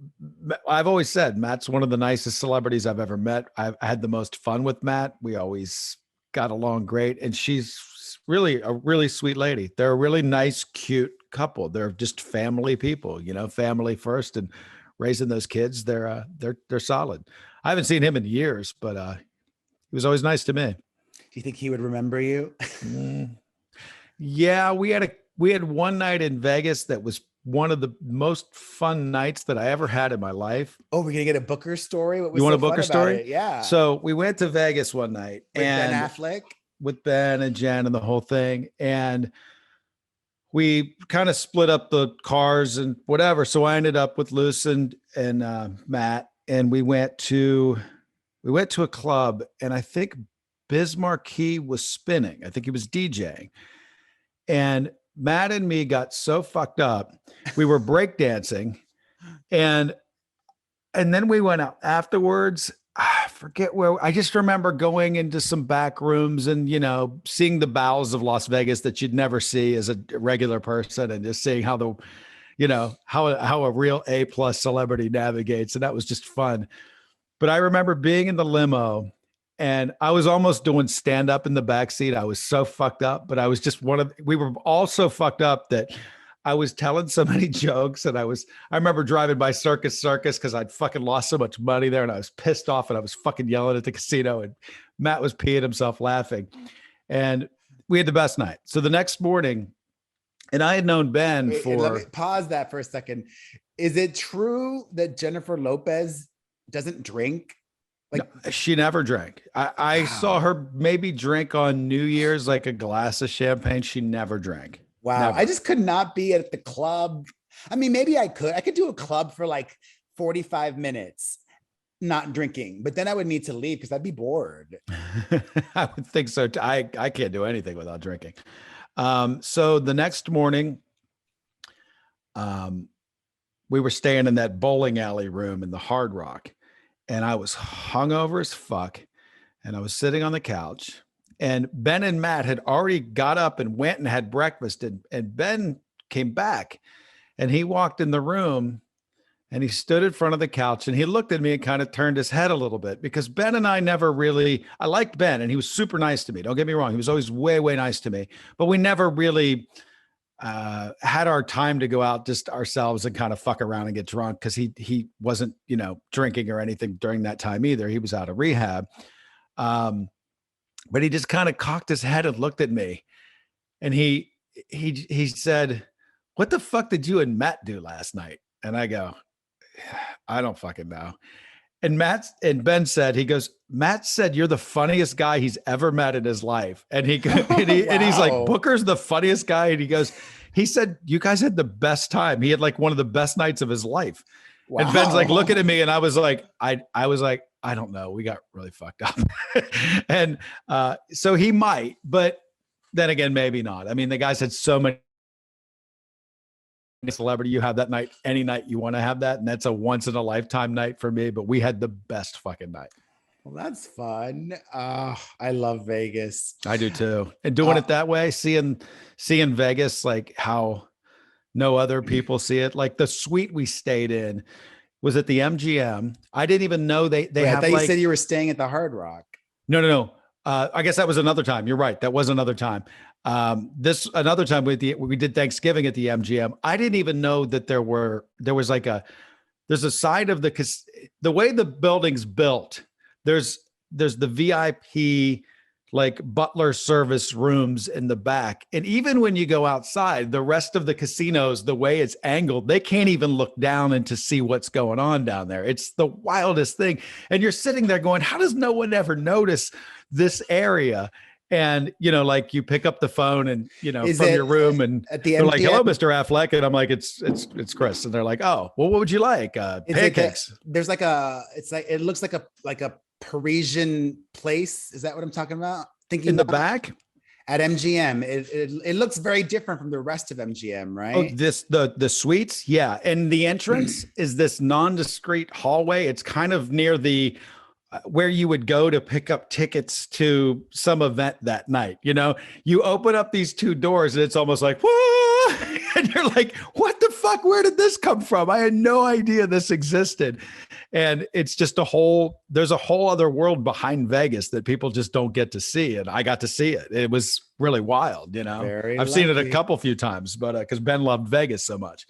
I've always said Matt's one of the nicest celebrities I've ever met. I had the most fun with Matt. We always got along great. And she's really a really sweet lady. They're a really nice, cute couple. They're just family people, family first, and raising those kids. They're solid. I haven't seen him in years, but he was always nice to me. Do you think he would remember you? Yeah, we had one night in Vegas that was one of the most fun nights that I ever had in my life. Oh, we're gonna get a Booker story. What was you want so a Booker story? Yeah. So we went to Vegas one night with Ben Affleck. With Ben and Jen and the whole thing. And we kind of split up the cars and whatever. So I ended up with Luce and Matt, and we went to a club, and I think Biz Marquee was spinning. I think he was DJing. And Matt and me got so fucked up. We were breakdancing, and then we went out afterwards. I forget where. I just remember going into some back rooms and, seeing the bowels of Las Vegas that you'd never see as a regular person, and just seeing how how a real A+ celebrity navigates. And that was just fun. But I remember being in the limo, and I was almost doing stand up in the backseat. I was so fucked up, but I was just we were all so fucked up that I was telling so many jokes, and I remember driving by Circus because I'd fucking lost so much money there, and I was pissed off, and I was fucking yelling at the casino, and Matt was peeing himself laughing, and we had the best night. So the next morning, and I had known Ben Let me pause that for a second. Is it true that Jennifer Lopez doesn't drink? Like no, she never drank. I saw her maybe drink on New Year's, like a glass of champagne. She never drank. Wow. Never. I just could not be at the club. I mean, maybe I could do a club for like 45 minutes, not drinking, but then I would need to leave because I'd be bored. I would think so. I can't do anything without drinking. So the next morning, we were staying in that bowling alley room in the Hard Rock, and I was hungover as fuck, and I was sitting on the couch, and Ben and Matt had already got up and went and had breakfast, and Ben came back, and he walked in the room, and he stood in front of the couch, and he looked at me and kind of turned his head a little bit, because Ben and I never really, I liked Ben and he was super nice to me. Don't get me wrong. He was always way, way nice to me, but we never really had our time to go out just ourselves and kind of fuck around and get drunk. Cause he wasn't, drinking or anything during that time either. He was out of rehab. But he just kind of cocked his head and looked at me, and he said, "What the fuck did you and Matt do last night?" And I go, "I don't fucking know." And Ben said, he goes, "Matt said you're the funniest guy he's ever met in his life." And he and he's like, "Booker's the funniest guy." And he said, "You guys had the best time." He had like one of the best nights of his life. Wow. And Ben's like looking at me, and I was like, I was like, "I don't know. We got really fucked up." And so he might, but then again, maybe not. I mean, the guys had so many celebrity. You have that night any night you want to have that, and that's a once in a lifetime night for me. But we had the best fucking night. Well, that's fun. I love Vegas. I do too. And doing it that way, seeing Vegas like how no other people see it. Like the suite we stayed in was at the MGM. I didn't even know they have. I thought you said you were staying at the Hard Rock. No. I guess that was another time. You're right. That was another time. This another time we did Thanksgiving at the MGM. I didn't even know that there was like there's a side of the way the building's built. There's the VIP like butler service rooms in the back. And even when you go outside, the rest of the casinos, the way it's angled, they can't even look down and to see what's going on down there. It's the wildest thing. And you're sitting there going, how does no one ever notice this area? And, like you pick up the phone and, from your room, and they're like, "Hello, Mr. Affleck." And I'm like, it's Chris. And they're like, "Oh, well, what would you like?" Pancakes. There's it looks like a Parisian place. Is that what I'm talking about? In the back at MGM, it looks very different from the rest of MGM, right? Oh, the suites, yeah. And the entrance is this nondiscrete hallway. It's kind of near the where you would go to pick up tickets to some event that night. You open up these two doors, and it's almost like, whoa, and you're like, "What the fuck? Where did this come from? I had no idea this existed." And it's just there's a whole other world behind Vegas that people just don't get to see. And I got to see it. It was really wild. I've seen it a few times, but because Ben loved Vegas so much.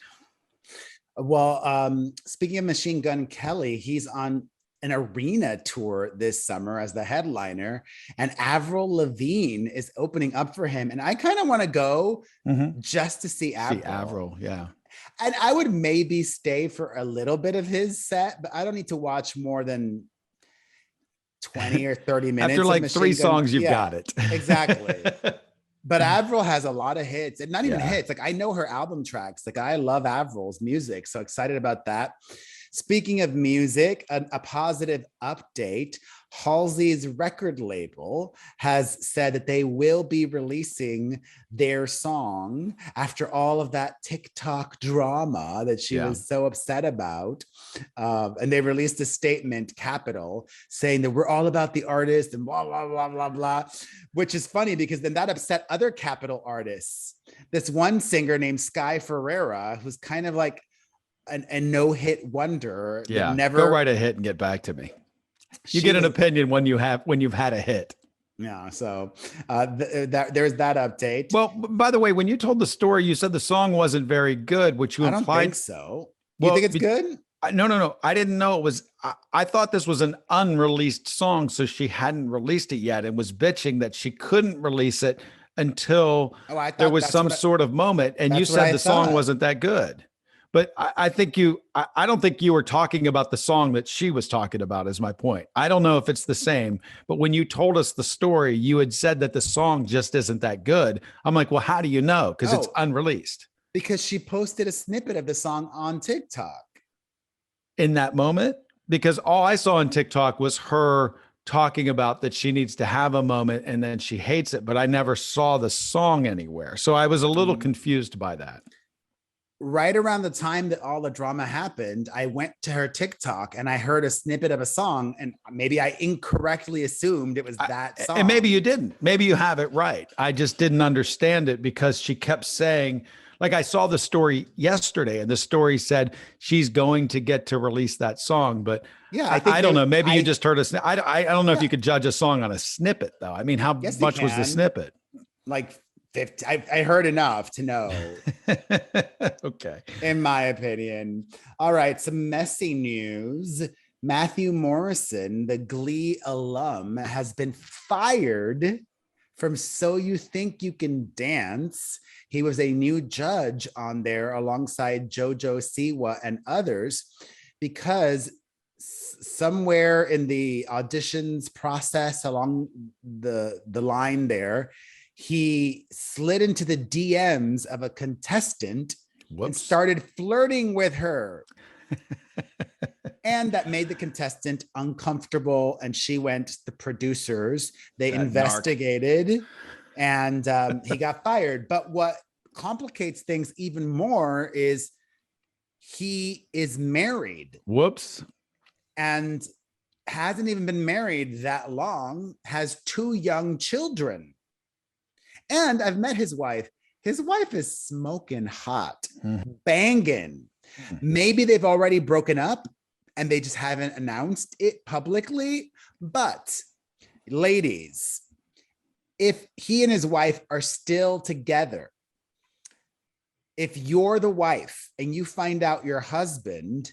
Well, speaking of Machine Gun Kelly, he's on an arena tour this summer as the headliner, and Avril Lavigne is opening up for him. And I kind of want to go just to see Avril. See Avril, yeah. And I would maybe stay for a little bit of his set, but I don't need to watch more than 20 or 30 minutes. After like three songs, you've got it. Exactly. But Avril has a lot of hits, and not even hits. Like I know her album tracks. Like I love Avril's music. So excited about that. Speaking of music, a positive update. Halsey's record label has said that they will be releasing their song after all of that TikTok drama that she was so upset about. And they released a statement, Capital, saying that we're all about the artist and blah, blah, blah, blah, blah, which is funny because then that upset other Capital artists. This one singer named Sky Ferreira, who's kind of like a no-hit wonder. Yeah, go write a hit and get back to me. You get an opinion when you've had a hit. Yeah, so there's that update. Well, by the way, when you told the story, you said the song wasn't very good, which you implied. I don't think so. You think it's good? No. I didn't know it was. I thought this was an unreleased song, so she hadn't released it yet and was bitching that she couldn't release it until there was some sort of moment. And you said the song wasn't that good. But I think I don't think you were talking about the song that she was talking about, is my point. I don't know if it's the same, but when you told us the story, you had said that the song just isn't that good. I'm like, well, how do you know? Because it's unreleased. Because she posted a snippet of the song on TikTok. In that moment? Because all I saw on TikTok was her talking about that she needs to have a moment and then she hates it, but I never saw the song anywhere. So I was a little confused by that. Right around the time that all the drama happened, I went to her TikTok and I heard a snippet of a song, and maybe I incorrectly assumed it was that song. And maybe you didn't. Maybe you have it right. I just didn't understand it because she kept saying, like, I saw the story yesterday and the story said she's going to get to release that song. But yeah, I don't know. Maybe you just heard a snippet. I don't know if you could judge a song on a snippet, though. I mean, how much was the snippet? Like 50. I heard enough to know. Okay. In my opinion. All right. Some messy news. Matthew Morrison, the Glee alum, has been fired from So You Think You Can Dance. He was a new judge on there alongside JoJo Siwa and others because somewhere in the auditions process along the line there, he slid into the DMs of a contestant and started flirting with her. And that made the contestant uncomfortable. And she went to the producers. They investigated and he got fired. But what complicates things even more is he is married. Whoops. And hasn't even been married that long, has 2 young children. And I've met his wife. His wife is smoking hot, banging. Maybe they've already broken up and they just haven't announced it publicly. But ladies, if he and his wife are still together, if you're the wife and you find out your husband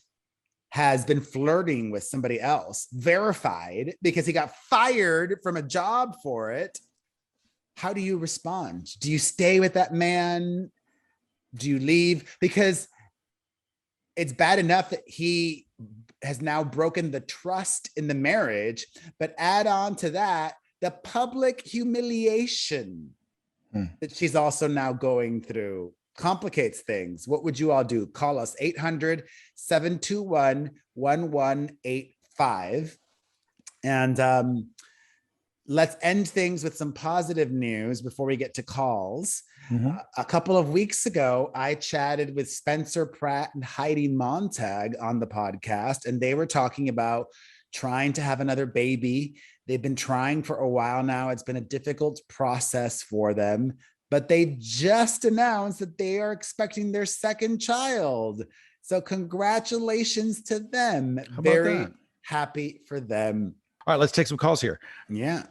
has been flirting with somebody else, verified because he got fired from a job for it, how do you respond? Do you stay with that man? Do you leave? Because it's bad enough that he has now broken the trust in the marriage, but add on to that the public humiliation that she's also now going through complicates things. What would you all do? Call us 800-721-1185. And let's end things with some positive news before we get to calls. A couple of weeks ago, I chatted with Spencer Pratt and Heidi Montag on the podcast, and they were talking about trying to have another baby. They've been trying for a while now. It's been a difficult process for them, but they just announced that they are expecting their second child. So congratulations to them. Very happy for them. All right, let's take some calls here. Yeah.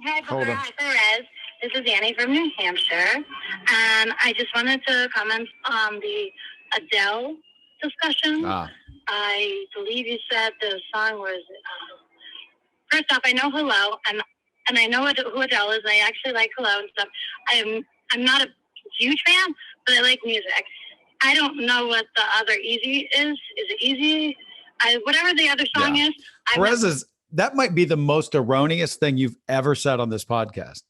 Hi, Perez. This is Annie from New Hampshire. And I just wanted to comment on the Adele discussion. I believe you said the song was, first off, I know Hello, and I know who Adele is, and I actually like Hello and stuff. I'm not a huge fan, but I like music. I don't know what the other Easy is. Is it Easy? Whatever the other song is. Perez that might be the most erroneous thing you've ever said on this podcast.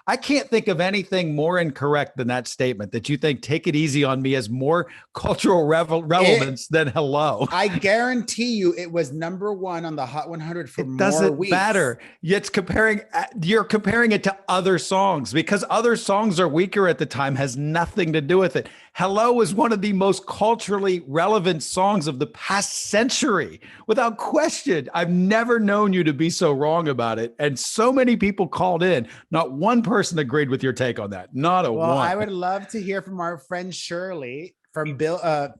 I can't think of anything more incorrect than that statement, that you think Take It Easy on Me has more cultural relevance than Hello. I guarantee you it was #1 on the Hot 100 for more weeks. It doesn't matter. You're comparing it to other songs because other songs are weaker at the time, has nothing to do with it. Hello is one of the most culturally relevant songs of the past century, without question. I've never known you to be so wrong about it. And so many people called in. Not one person agreed with your take on that. Not a one. Well, I would love to hear from our friend Shirley from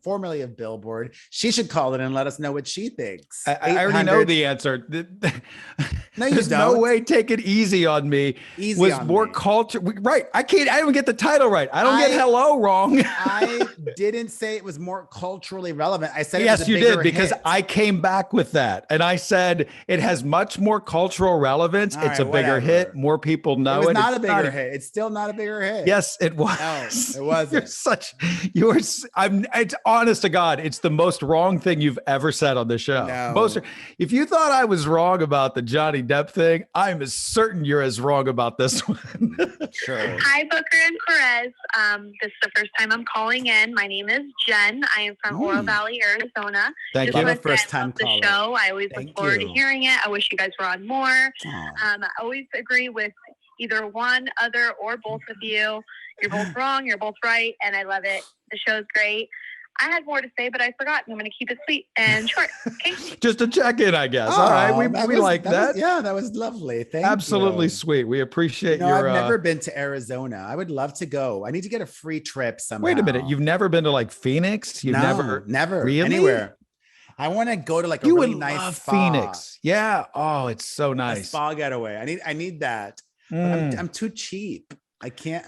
formerly of Billboard. She should call in and let us know what she thinks. I already know the answer. No, you There's don't. no way Take It Easy on Me was more culture. Right. I didn't even get the title right. I don't get hello wrong. I didn't say it was more culturally relevant. I said yes, it was a you bigger did, because hit. I came back with that and I said it has much more cultural relevance. All it's right, a bigger hit. More people know it. It was not a bigger hit. It's still not a bigger hit. Yes, it was. No, it wasn't. It's honest to God, it's the most wrong thing you've ever said on the show. No. If you thought I was wrong about the Johnny Depp thing, I'm as certain you're as wrong about this one. Sure. Hi, Booker and Perez. This is the first time I'm calling in. My name is Jen. I am from Oro Valley, Arizona. Thank you. you. First time caller. The show. I always look forward to hearing it. I wish you guys were on more. I always agree with either one, other, or both of you. You're both wrong. You're both right, and I love it. The show's great. I had more to say, but I forgot. I'm going to keep it sweet and short. Okay. Just a check-in, I guess. All right. We like that. That was lovely. Thank you. Absolutely sweet. We appreciate your... I've never been to Arizona. I would love to go. I need to get a free trip somehow. Wait a minute. You've never been to like Phoenix? Never. Really? Anywhere. I want to go to like a really nice spa. Phoenix. Yeah. Oh, it's so nice. A spa getaway. I need that. I'm too cheap. I can't.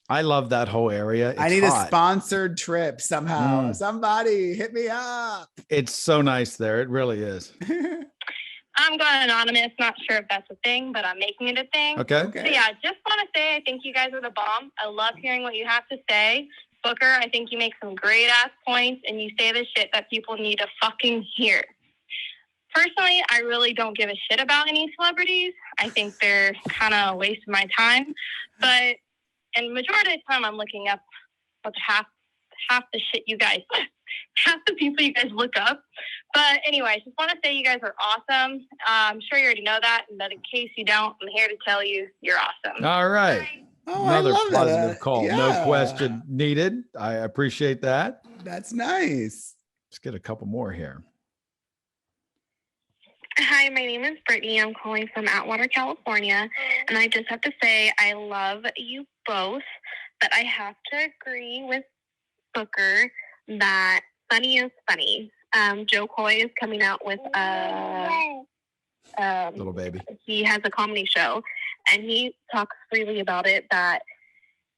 I love that whole area. I need a sponsored trip somehow. Somebody hit me up. It's so nice there. It really is. I'm going anonymous. Not sure if that's a thing, but I'm making it a thing. Okay. So yeah, just want to say I think you guys are the bomb. I love hearing what you have to say. Booker, I think you make some great ass points and you say the shit that people need to fucking hear. Personally, I really don't give a shit about any celebrities. I think they're kind of a waste of my time. But and majority of the time, I'm looking up what half the shit you guys, half the people you guys look up. But anyway, I just want to say you guys are awesome. I'm sure you already know that, but in case you don't, I'm here to tell you you're awesome. All right. Bye. Another positive call. Yeah. No question needed. I appreciate that. That's nice. Let's get a couple more here. Hi, my name is Brittany. I'm calling from Atwater, California. And I just have to say, I love you both, but I have to agree with Booker that funny is funny. Joe Coy is coming out with Little Baby. He has a comedy show, and he talks freely about it, that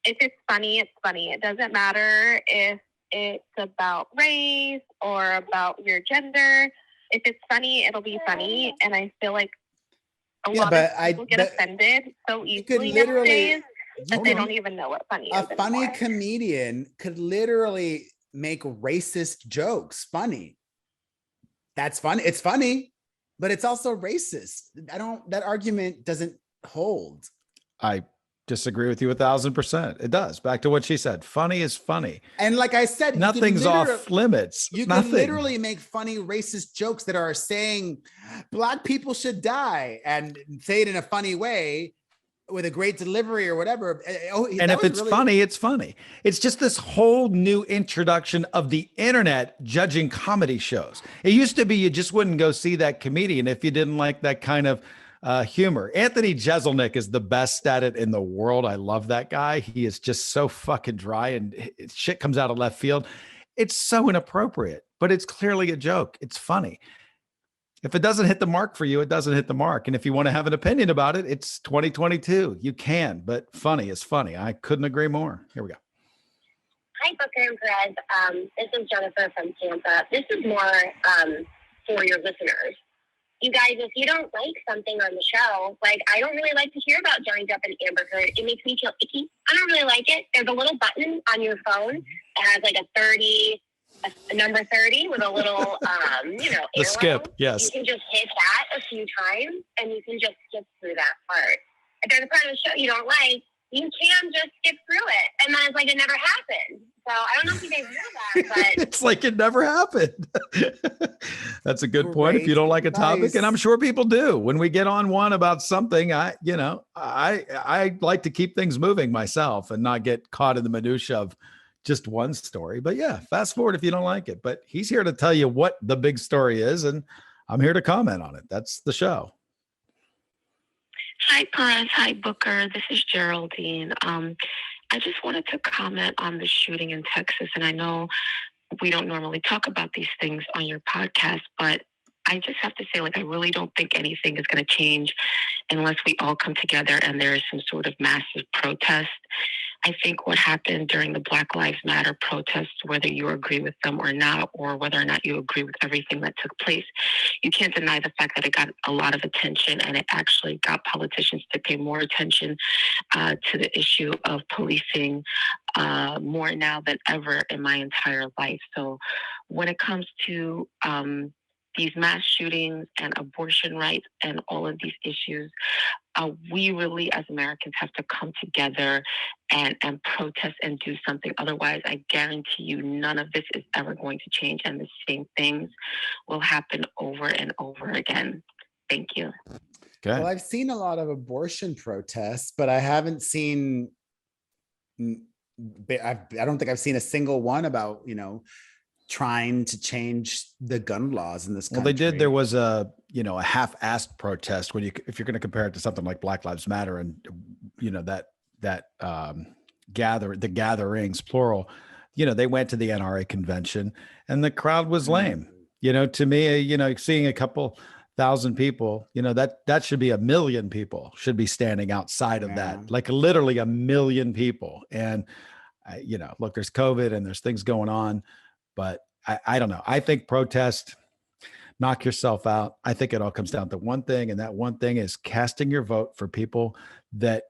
if it's funny, it's funny. It doesn't matter if it's about race or about your gender. If it's funny, it'll be funny. And I feel like a lot of people get offended so easily nowadays that they don't even know what funny is anymore. A funny comedian could literally make racist jokes funny. That's funny. It's funny, but it's also racist. That argument doesn't hold. I disagree with you 1,000%. It does. Back to what she said. Funny is funny. And like I said, nothing's off limits. You can literally make funny racist jokes that are saying Black people should die and say it in a funny way with a great delivery or whatever. And if it's funny, it's funny. It's just this whole new introduction of the internet judging comedy shows. It used to be you just wouldn't go see that comedian if you didn't like that kind of humor. Anthony Jeselnik is the best at it in the world. I love that guy. He is just so fucking dry and shit comes out of left field. It's so inappropriate, but it's clearly a joke. It's funny. If it doesn't hit the mark for you, it doesn't hit the mark. And if you want to have an opinion about it, it's 2022. You can, but funny is funny. I couldn't agree more. Here we go. Hi, Booker and Perez. This is Jennifer from Tampa. This is more for your listeners. You guys, if you don't like something on the show, like I don't really like to hear about Johnny Depp and Amber Heard. It makes me feel icky. I don't really like it. There's a little button on your phone that has like a number 30 with a little, the skip. Yes. You can just hit that a few times and you can just skip through that part. If there's a part of the show you don't like, you can just skip through it. And then it's like it never happened. So I don't know if you guys know that, but it's like it never happened. That's a good point. If you don't like a topic, and I'm sure people do. When we get on one about something, I like to keep things moving myself and not get caught in the minutia of just one story. But yeah, fast forward if you don't like it. But he's here to tell you what the big story is, and I'm here to comment on it. That's the show. Hi, Perez. Hi, Booker. This is Geraldine. I just wanted to comment on the shooting in Texas. And I know we don't normally talk about these things on your podcast, but I just have to say, like, I really don't think anything is going to change unless we all come together and there is some sort of massive protest. I think what happened during the Black Lives Matter protests, whether you agree with them or not, or whether or not you agree with everything that took place, you can't deny the fact that it got a lot of attention, and it actually got politicians to pay more attention to the issue of policing more now than ever in my entire life. So when it comes to these mass shootings and abortion rights and all of these issues, we really, as Americans, have to come together and protest and do something. Otherwise, I guarantee you, none of this is ever going to change, and the same things will happen over and over again. Thank you. Okay. Well, I've seen a lot of abortion protests, but I haven't seen, I don't think I've seen a single one about, trying to change the gun laws in this country. Well, they did. There was a half-assed protest if you're going to compare it to something like Black Lives Matter and, the gatherings, plural, they went to the NRA convention and the crowd was lame. To me, seeing a couple thousand people, that should be 1 million people should be standing outside of that, like literally 1 million people. And, look, there's COVID and there's things going on. But I don't know. I think protest, knock yourself out. I think it all comes down to one thing, and that one thing is casting your vote for people that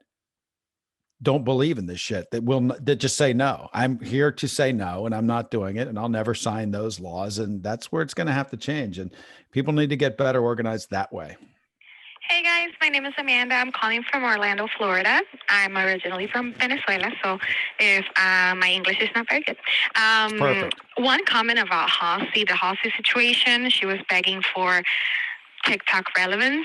don't believe in this shit, that just say no. I'm here to say no, and I'm not doing it, and I'll never sign those laws. And that's where it's going to have to change. And people need to get better organized that way. Hey guys, my name is Amanda. I'm calling from Orlando, Florida. I'm originally from Venezuela, so if my English is not very good. Perfect. One comment about Halsey, the Halsey situation. She was begging for TikTok relevance.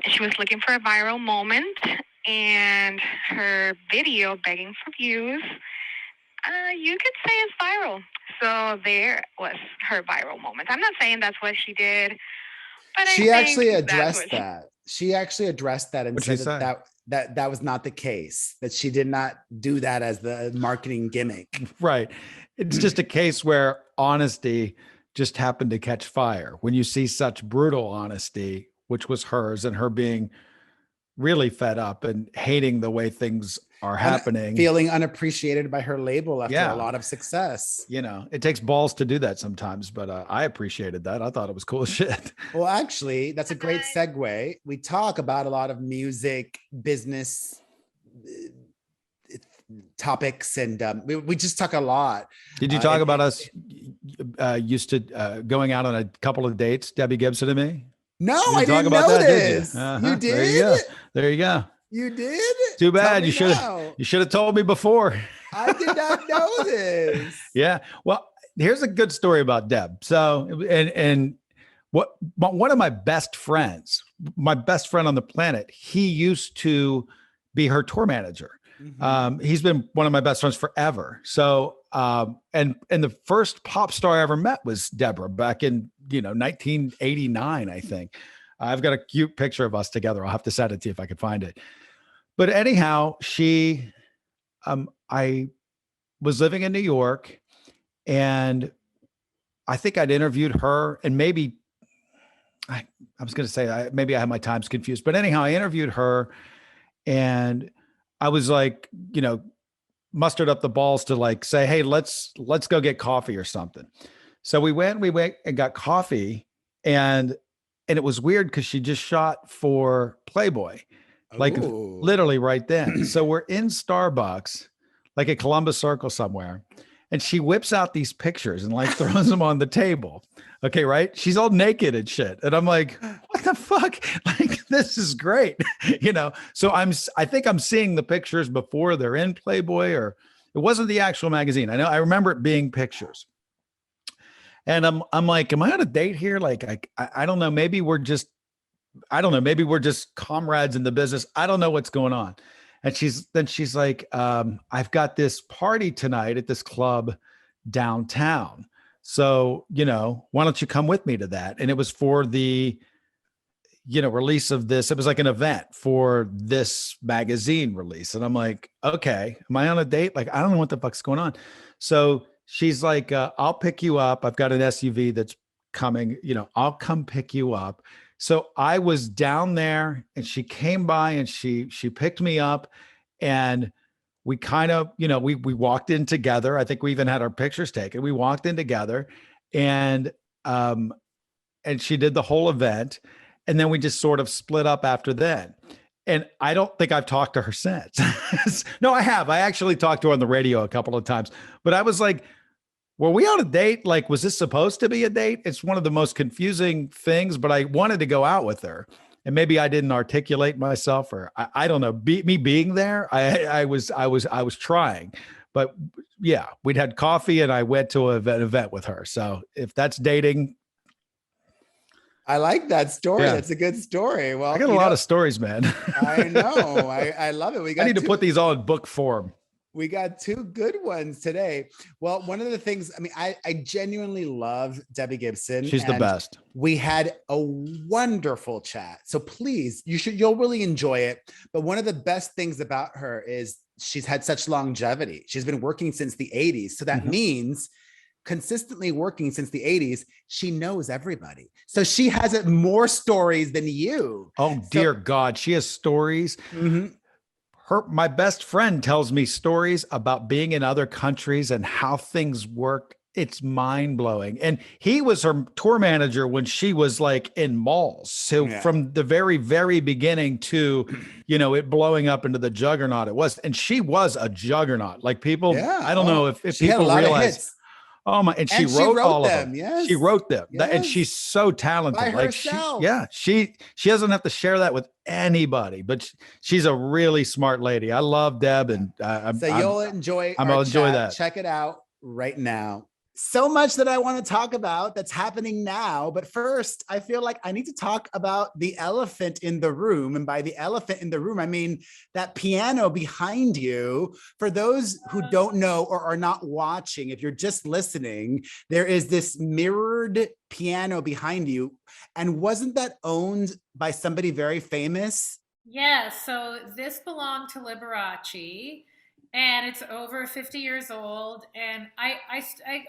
She was looking for a viral moment, and her video begging for views, you could say it's viral. So there was her viral moment. I'm not saying that's what she did. But she actually addressed that. She actually addressed that and said that was not the case, that she did not do that as the marketing gimmick. Right. It's just a case where honesty just happened to catch fire. When you see such brutal honesty, which was hers, and her being really fed up and hating the way things are happening, feeling unappreciated by her label after a lot of success. It takes balls to do that sometimes, but I appreciated that. I thought it was cool as shit. Well, actually, that's a great segue. We talk about a lot of music, business topics, and we just talk a lot. Did you talk about us used to going out on a couple of dates, Debbie Gibson and me? No, I didn't know this. You did? There you go. You did? Too bad. You should have told me before. I did not know this. Yeah. Well, here's a good story about Deb. So, one of my best friends on the planet, he used to be her tour manager. Mm-hmm. He's been one of my best friends forever. So, and the first pop star I ever met was Deborah back in, 1989, I think. I've got a cute picture of us together. I'll have to send it to you if I can find it. But anyhow, I was living in New York, and I think I'd interviewed her, and maybe I was going to say, maybe I had my times confused, but anyhow, I interviewed her, and I was like, mustered up the balls to say, hey, let's go get coffee or something. So we went and got coffee, and it was weird because she just shot for Playboy, literally right then. So we're in Starbucks, like at Columbus Circle somewhere, and she whips out these pictures and throws them on the table. Okay, right? She's all naked and shit. And I'm like, what the fuck? This is great. So I think I'm seeing the pictures before they're in Playboy, or it wasn't the actual magazine. I remember it being pictures. And I'm like, am I on a date here? I don't know. Maybe we're just comrades in the business. I don't know what's going on. And she's like, I've got this party tonight at this club downtown. So, why don't you come with me to that? And it was for the, release of this. It was like an event for this magazine release. And I'm like, okay, am I on a date? I don't know what the fuck's going on. So she's like, I'll pick you up. I've got an SUV that's coming, I'll come pick you up. So I was down there and she came by and she picked me up, and we kind of, we walked in together. I think we even had our pictures taken. We walked in together, and she did the whole event. And then we just sort of split up after then. And I don't think I've talked to her since. No, I have. I actually talked to her on the radio a couple of times, but I was like, were we on a date? Like, was this supposed to be a date? It's one of the most confusing things, but I wanted to go out with her, and maybe I didn't articulate myself, or I don't know. Me being there, I was trying, but yeah, we'd had coffee and I went to an event with her. So if that's dating, I like that story. Yeah. That's a good story. Well, I got a lot of stories, man. I know. I love it. I need to put these all in book form. We got two good ones today. Well, one of the things, I genuinely love Debbie Gibson. She's the best. We had a wonderful chat. So please, you'll really enjoy it. But one of the best things about her is she's had such longevity. She's been working since the 80s. So that means consistently working since the 80s, she knows everybody. So she has more stories than you. Oh, dear God. She has stories. My best friend tells me stories about being in other countries and how things work. It's mind blowing. And he was her tour manager when she was like in malls. So from the very, very beginning to, it blowing up into the juggernaut it was. And she was a juggernaut. Like people, I don't know if people realize. Oh my! And she wrote all of them. Yes. She wrote them, and she's so talented. By like herself. she doesn't have to share that with anybody. But she's a really smart lady. I love Deb, and you'll enjoy. I'm gonna enjoy that. Check it out right now. So much that I want to talk about that's happening now. But first, I feel like I need to talk about the elephant in the room. And by the elephant in the room, I mean that piano behind you. For those who don't know or are not watching, if you're just listening, there is this mirrored piano behind you. And wasn't that owned by somebody very famous? Yeah, so this belonged to Liberace. And it's over 50 years old. And I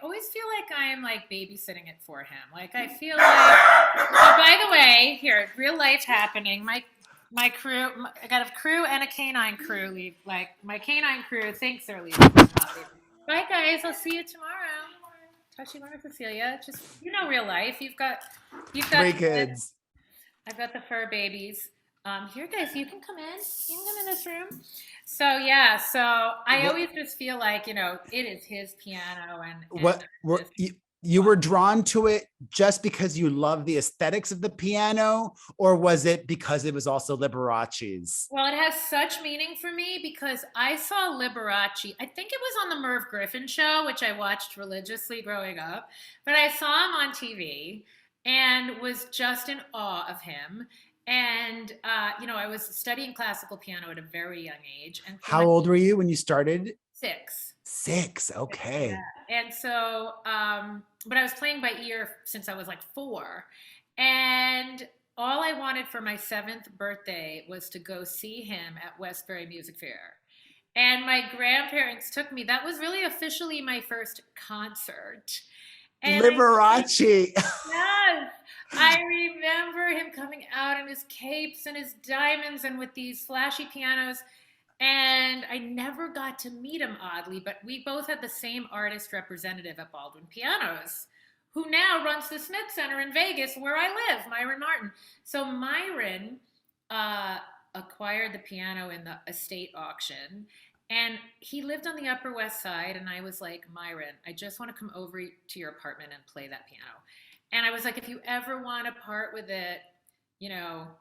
always feel like I am like babysitting it for him. Like I feel like, oh, by the way, here, real life happening. My crew, I got a crew and a canine crew leave. Like my canine crew thinks they're leaving. Bye guys, I'll see you tomorrow. Touchy Mama Cecilia. Just, real life. You've got 3 kids. I've got the fur babies. Here guys, you can come in. You can come in this room. So yeah, so I always just feel like, it is his piano and you were drawn to it just because you love the aesthetics of the piano, or was it because it was also Liberace's? Well, it has such meaning for me because I saw Liberace, I think it was on the Merv Griffin show, which I watched religiously growing up, but I saw him on TV and was just in awe of him. And, I was studying classical piano at a very young age. And how old were you when you started? 6. 6. Okay. Yeah. And so, but I was playing by ear since I was like 4. And all I wanted for my 7th birthday was to go see him at Westbury Music Fair. And my grandparents took me. That was really officially my first concert. And Liberace. Yes. I remember him coming out in his capes and his diamonds and with these flashy pianos. And I never got to meet him, oddly, but we both had the same artist representative at Baldwin Pianos, who now runs the Smith Center in Vegas, where I live, Myron Martin. So Myron acquired the piano in the estate auction. And he lived on the Upper West Side, and I was like, Myron, I just want to come over to your apartment and play that piano. And I was like, if you ever want to part with it,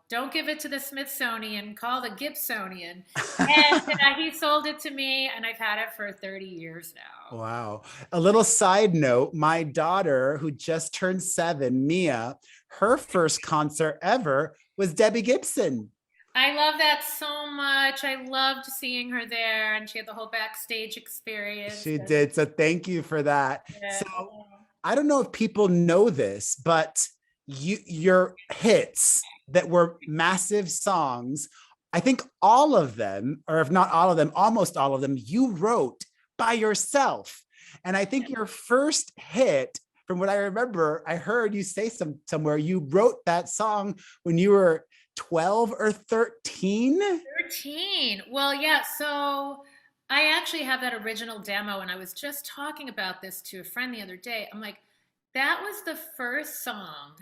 don't give it to the Smithsonian, call the Gibsonian. And he sold it to me, and I've had it for 30 years now. Wow. A little side note, my daughter, who just turned 7, Mia, her first concert ever was Debbie Gibson. I love that so much. I loved seeing her there, and she had the whole backstage experience. She did. So thank you for that. Yeah. So I don't know if people know this, but your hits that were massive songs, I think all of them, or if not all of them, almost all of them, you wrote by yourself. And I think your first hit, from what I remember, I heard you say somewhere you wrote that song when you were 12 or 13. 13. Well, yeah. So I actually have that original demo, and I was just talking about this to a friend the other day. I'm like, that was the first song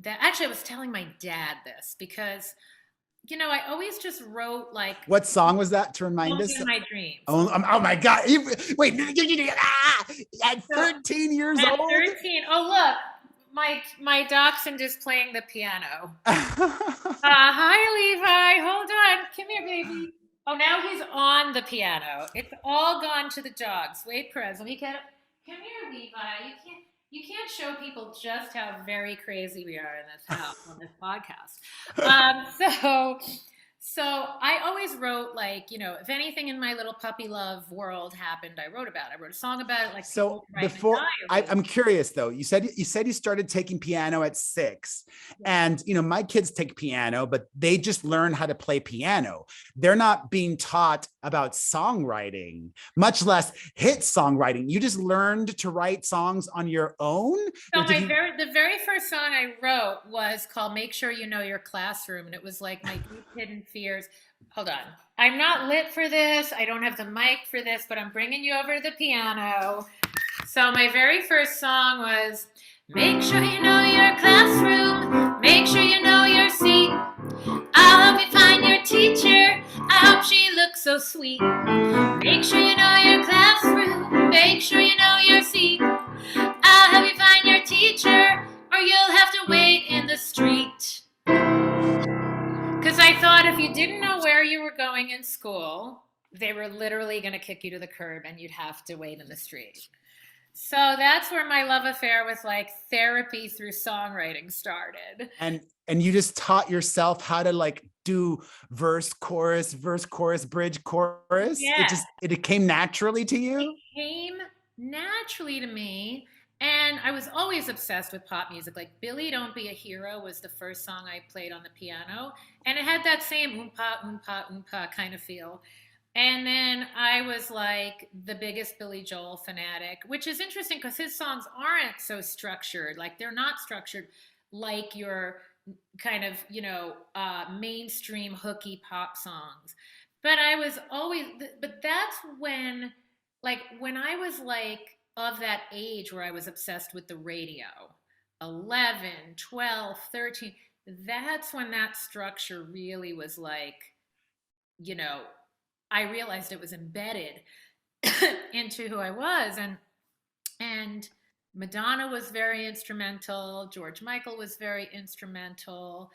that actually I was telling my dad this because, you know, I always just wrote like. What song was that to remind us? In my dreams. Oh my God. Wait, at 13 years at old? 13. Oh, look. My dachshund is playing the piano. Hi, Levi. Hold on. Come here, baby. Oh, now he's on the piano. It's all gone to the dogs. Wait, Perez, let me get it. Come here, Levi. You can't show people just how very crazy we are in this house on this podcast. So I always wrote, like, you know, if anything in my little puppy love world happened, I wrote about it. I wrote a song about it. Like, so before, I'm curious though, you said you started taking piano at 6, and you know, my kids take piano, but they just learn how to play piano. They're not being taught about songwriting, much less hit songwriting. You just learned to write songs on your own. So the very first song I wrote was called "Make Sure You Know Your Classroom," and it was like my deep hidden fears. Hold on, I'm not lit for this. I don't have the mic for this, but I'm bringing you over to the piano. So my very first song was "Make sure you know your classroom. Make sure you know your seat. I'll help you find your teacher. I hope she looks so sweet. Make sure you know your classroom. Make sure you know your seat. I'll help you find your teacher, or you'll have to wait in the street." Because I thought if you didn't know where you were going in school, they were literally going to kick you to the curb and you'd have to wait in the street. So that's where my love affair with like therapy through songwriting started. And you just taught yourself how to like do verse, chorus, bridge, chorus. Yeah. It came naturally to you? It came naturally to me. And I was always obsessed with pop music. Like Billy Don't Be a Hero was the first song I played on the piano. And it had that same oompa, oompa, oompa kind of feel. And then I was like the biggest Billy Joel fanatic, which is interesting because his songs aren't so structured. Like they're not structured like your kind of, you know, mainstream hooky pop songs. But that's when I was like, of that age where I was obsessed with the radio, 11, 12, 13, that's when that structure really was like, you know, I realized it was embedded into who I was. And Madonna was very instrumental. George Michael was very instrumental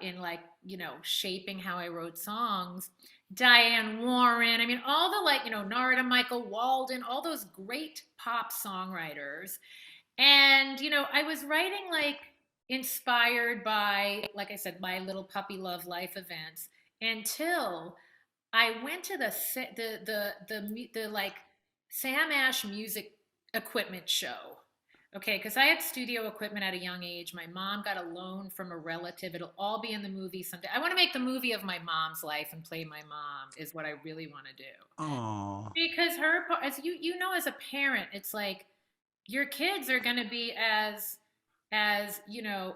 in like, you know, shaping how I wrote songs. Diane Warren, I mean, all the like, you know, Narada Michael Walden, all those great pop songwriters. And, you know, I was writing like inspired by, like I said, my little puppy love life events until I went to the like Sam Ash music equipment show. Okay, because I had studio equipment at a young age. My mom got a loan from a relative. It'll all be in the movie someday. I want to make the movie of my mom's life and play my mom is what I really want to do. Oh. Because her, as you know, as a parent, it's like your kids are going to be as you know,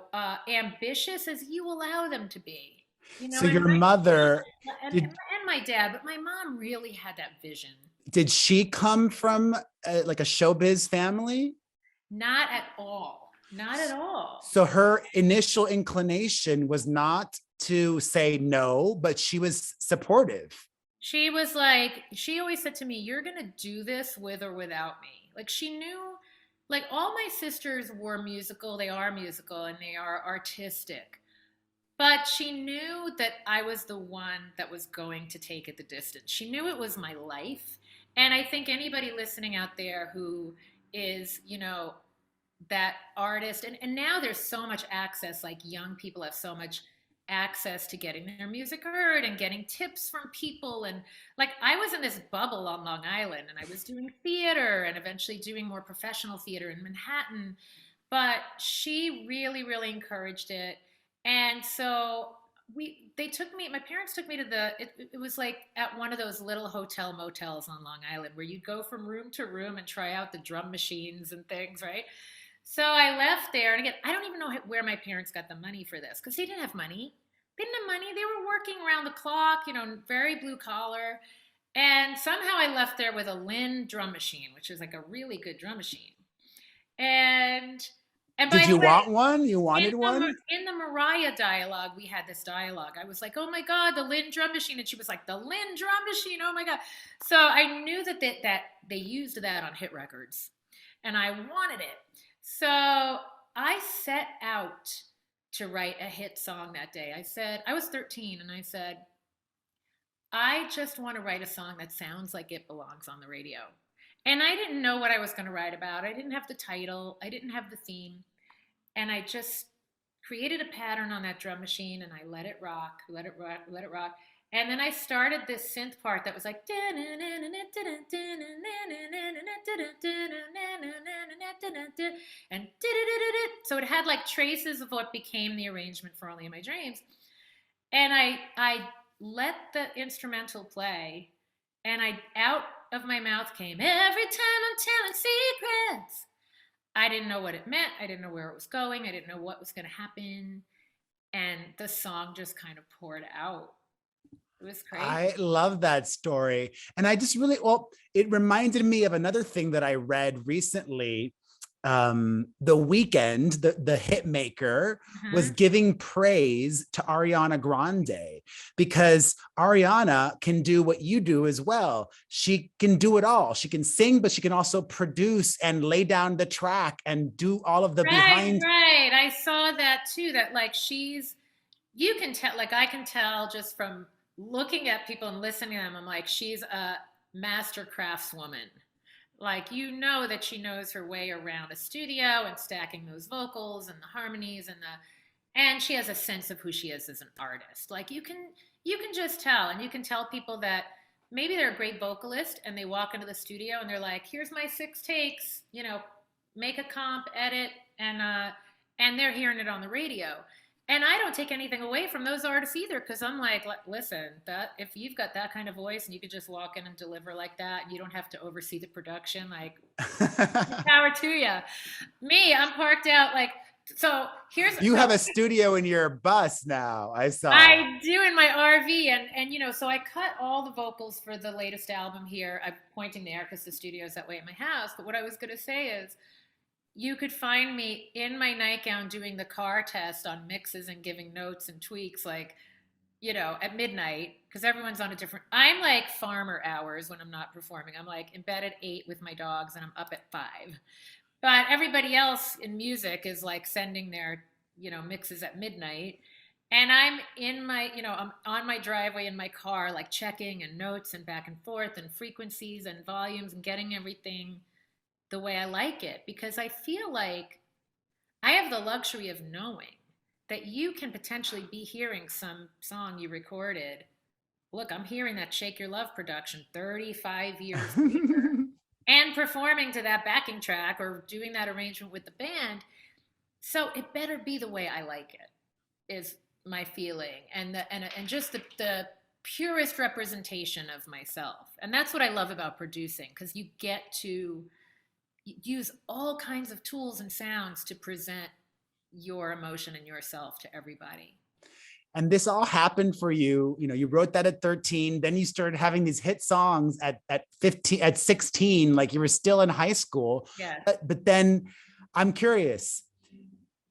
ambitious as you allow them to be. You know, so your mother and my dad, but my mom really had that vision. Did she come from like a showbiz family? Not at all. Not at all. So her initial inclination was not to say no, but she was supportive. She was like, she always said to me, "You're going to do this with or without me." Like she knew, like all my sisters were musical. They are musical and they are artistic. But she knew that I was the one that was going to take it the distance. She knew it was my life. And I think anybody listening out there who is, you know, that artist, and now there's so much access, like young people have so much access to getting their music heard and getting tips from people. And like I was in this bubble on Long Island and I was doing theater and eventually doing more professional theater in Manhattan. But she really, really encouraged it. And so my parents took me to it was like at one of those little hotel motels on Long Island where you'd go from room to room and try out the drum machines and things, right? So I left there, and again, I don't even know where my parents got the money for this, because they didn't have money. They didn't have money. They were working around the clock, very blue collar. And somehow I left there with a Lynn drum machine, which is like a really good drum machine. And did you want one? You wanted one? In the Mariah dialogue, we had this dialogue. I was like, oh my God, the Lynn drum machine. And she was like, the Lynn drum machine. Oh my God. So I knew that they used that on hit records, and I wanted it. So I set out to write a hit song that day. I was 13, and I said, I just want to write a song that sounds like it belongs on the radio. And I didn't know what I was going to write about. I didn't have the title. I didn't have the theme. And I just created a pattern on that drum machine, and I let it rock, let it rock, let it rock. And then I started this synth part that was like, and so it had like traces of what became the arrangement for Only in My Dreams. And I let the instrumental play, and out of my mouth came, every time I'm telling secrets. I didn't know what it meant. I didn't know where it was going. I didn't know what was going to happen. And the song just kind of poured out. It was crazy. I love that story. And I just it reminded me of another thing that I read recently. The Weeknd, the hit maker, was giving praise to Ariana Grande, because Ariana can do what you do as well. She can do it all. She can sing, but she can also produce and lay down the track and do all of the behind. Right. I saw that too, that like you can tell, like I can tell just from looking at people and listening to them, I'm like, she's a master craftswoman. Like, that she knows her way around a studio and stacking those vocals and the harmonies and she has a sense of who she is as an artist. Like you can just tell, and you can tell people that maybe they're a great vocalist and they walk into the studio and they're like, here's my 6 takes, make a comp, edit, and they're hearing it on the radio. And I don't take anything away from those artists either, because I'm like, listen, that if you've got that kind of voice and you could just walk in and deliver like that, and you don't have to oversee the production, like, power to you. Me, I'm parked out like, so here's... You have a studio in your bus now, I saw. I do, in my RV, and so I cut all the vocals for the latest album here. I'm pointing there because the studio's that way at my house, but what I was going to say is, you could find me in my nightgown doing the car test on mixes and giving notes and tweaks, like, at midnight, because everyone's on a different... I'm like farmer hours when I'm not performing. I'm like in bed at 8 with my dogs, and I'm up at 5. But everybody else in music is like sending their, mixes at midnight. And I'm in my, I'm on my driveway in my car, like checking and notes and back and forth and frequencies and volumes and getting everything the way I like it, because I feel like I have the luxury of knowing that you can potentially be hearing some song you recorded. Look, I'm hearing that Shake Your Love production 35 years later and performing to that backing track or doing that arrangement with the band. So it better be the way I like it, is my feeling, and just the purest representation of myself. And that's what I love about producing, because you get to use all kinds of tools and sounds to present your emotion and yourself to everybody. And this all happened for you. You wrote that at 13, then you started having these hit songs at 15, at 16, like you were still in high school. Yeah. But then I'm curious,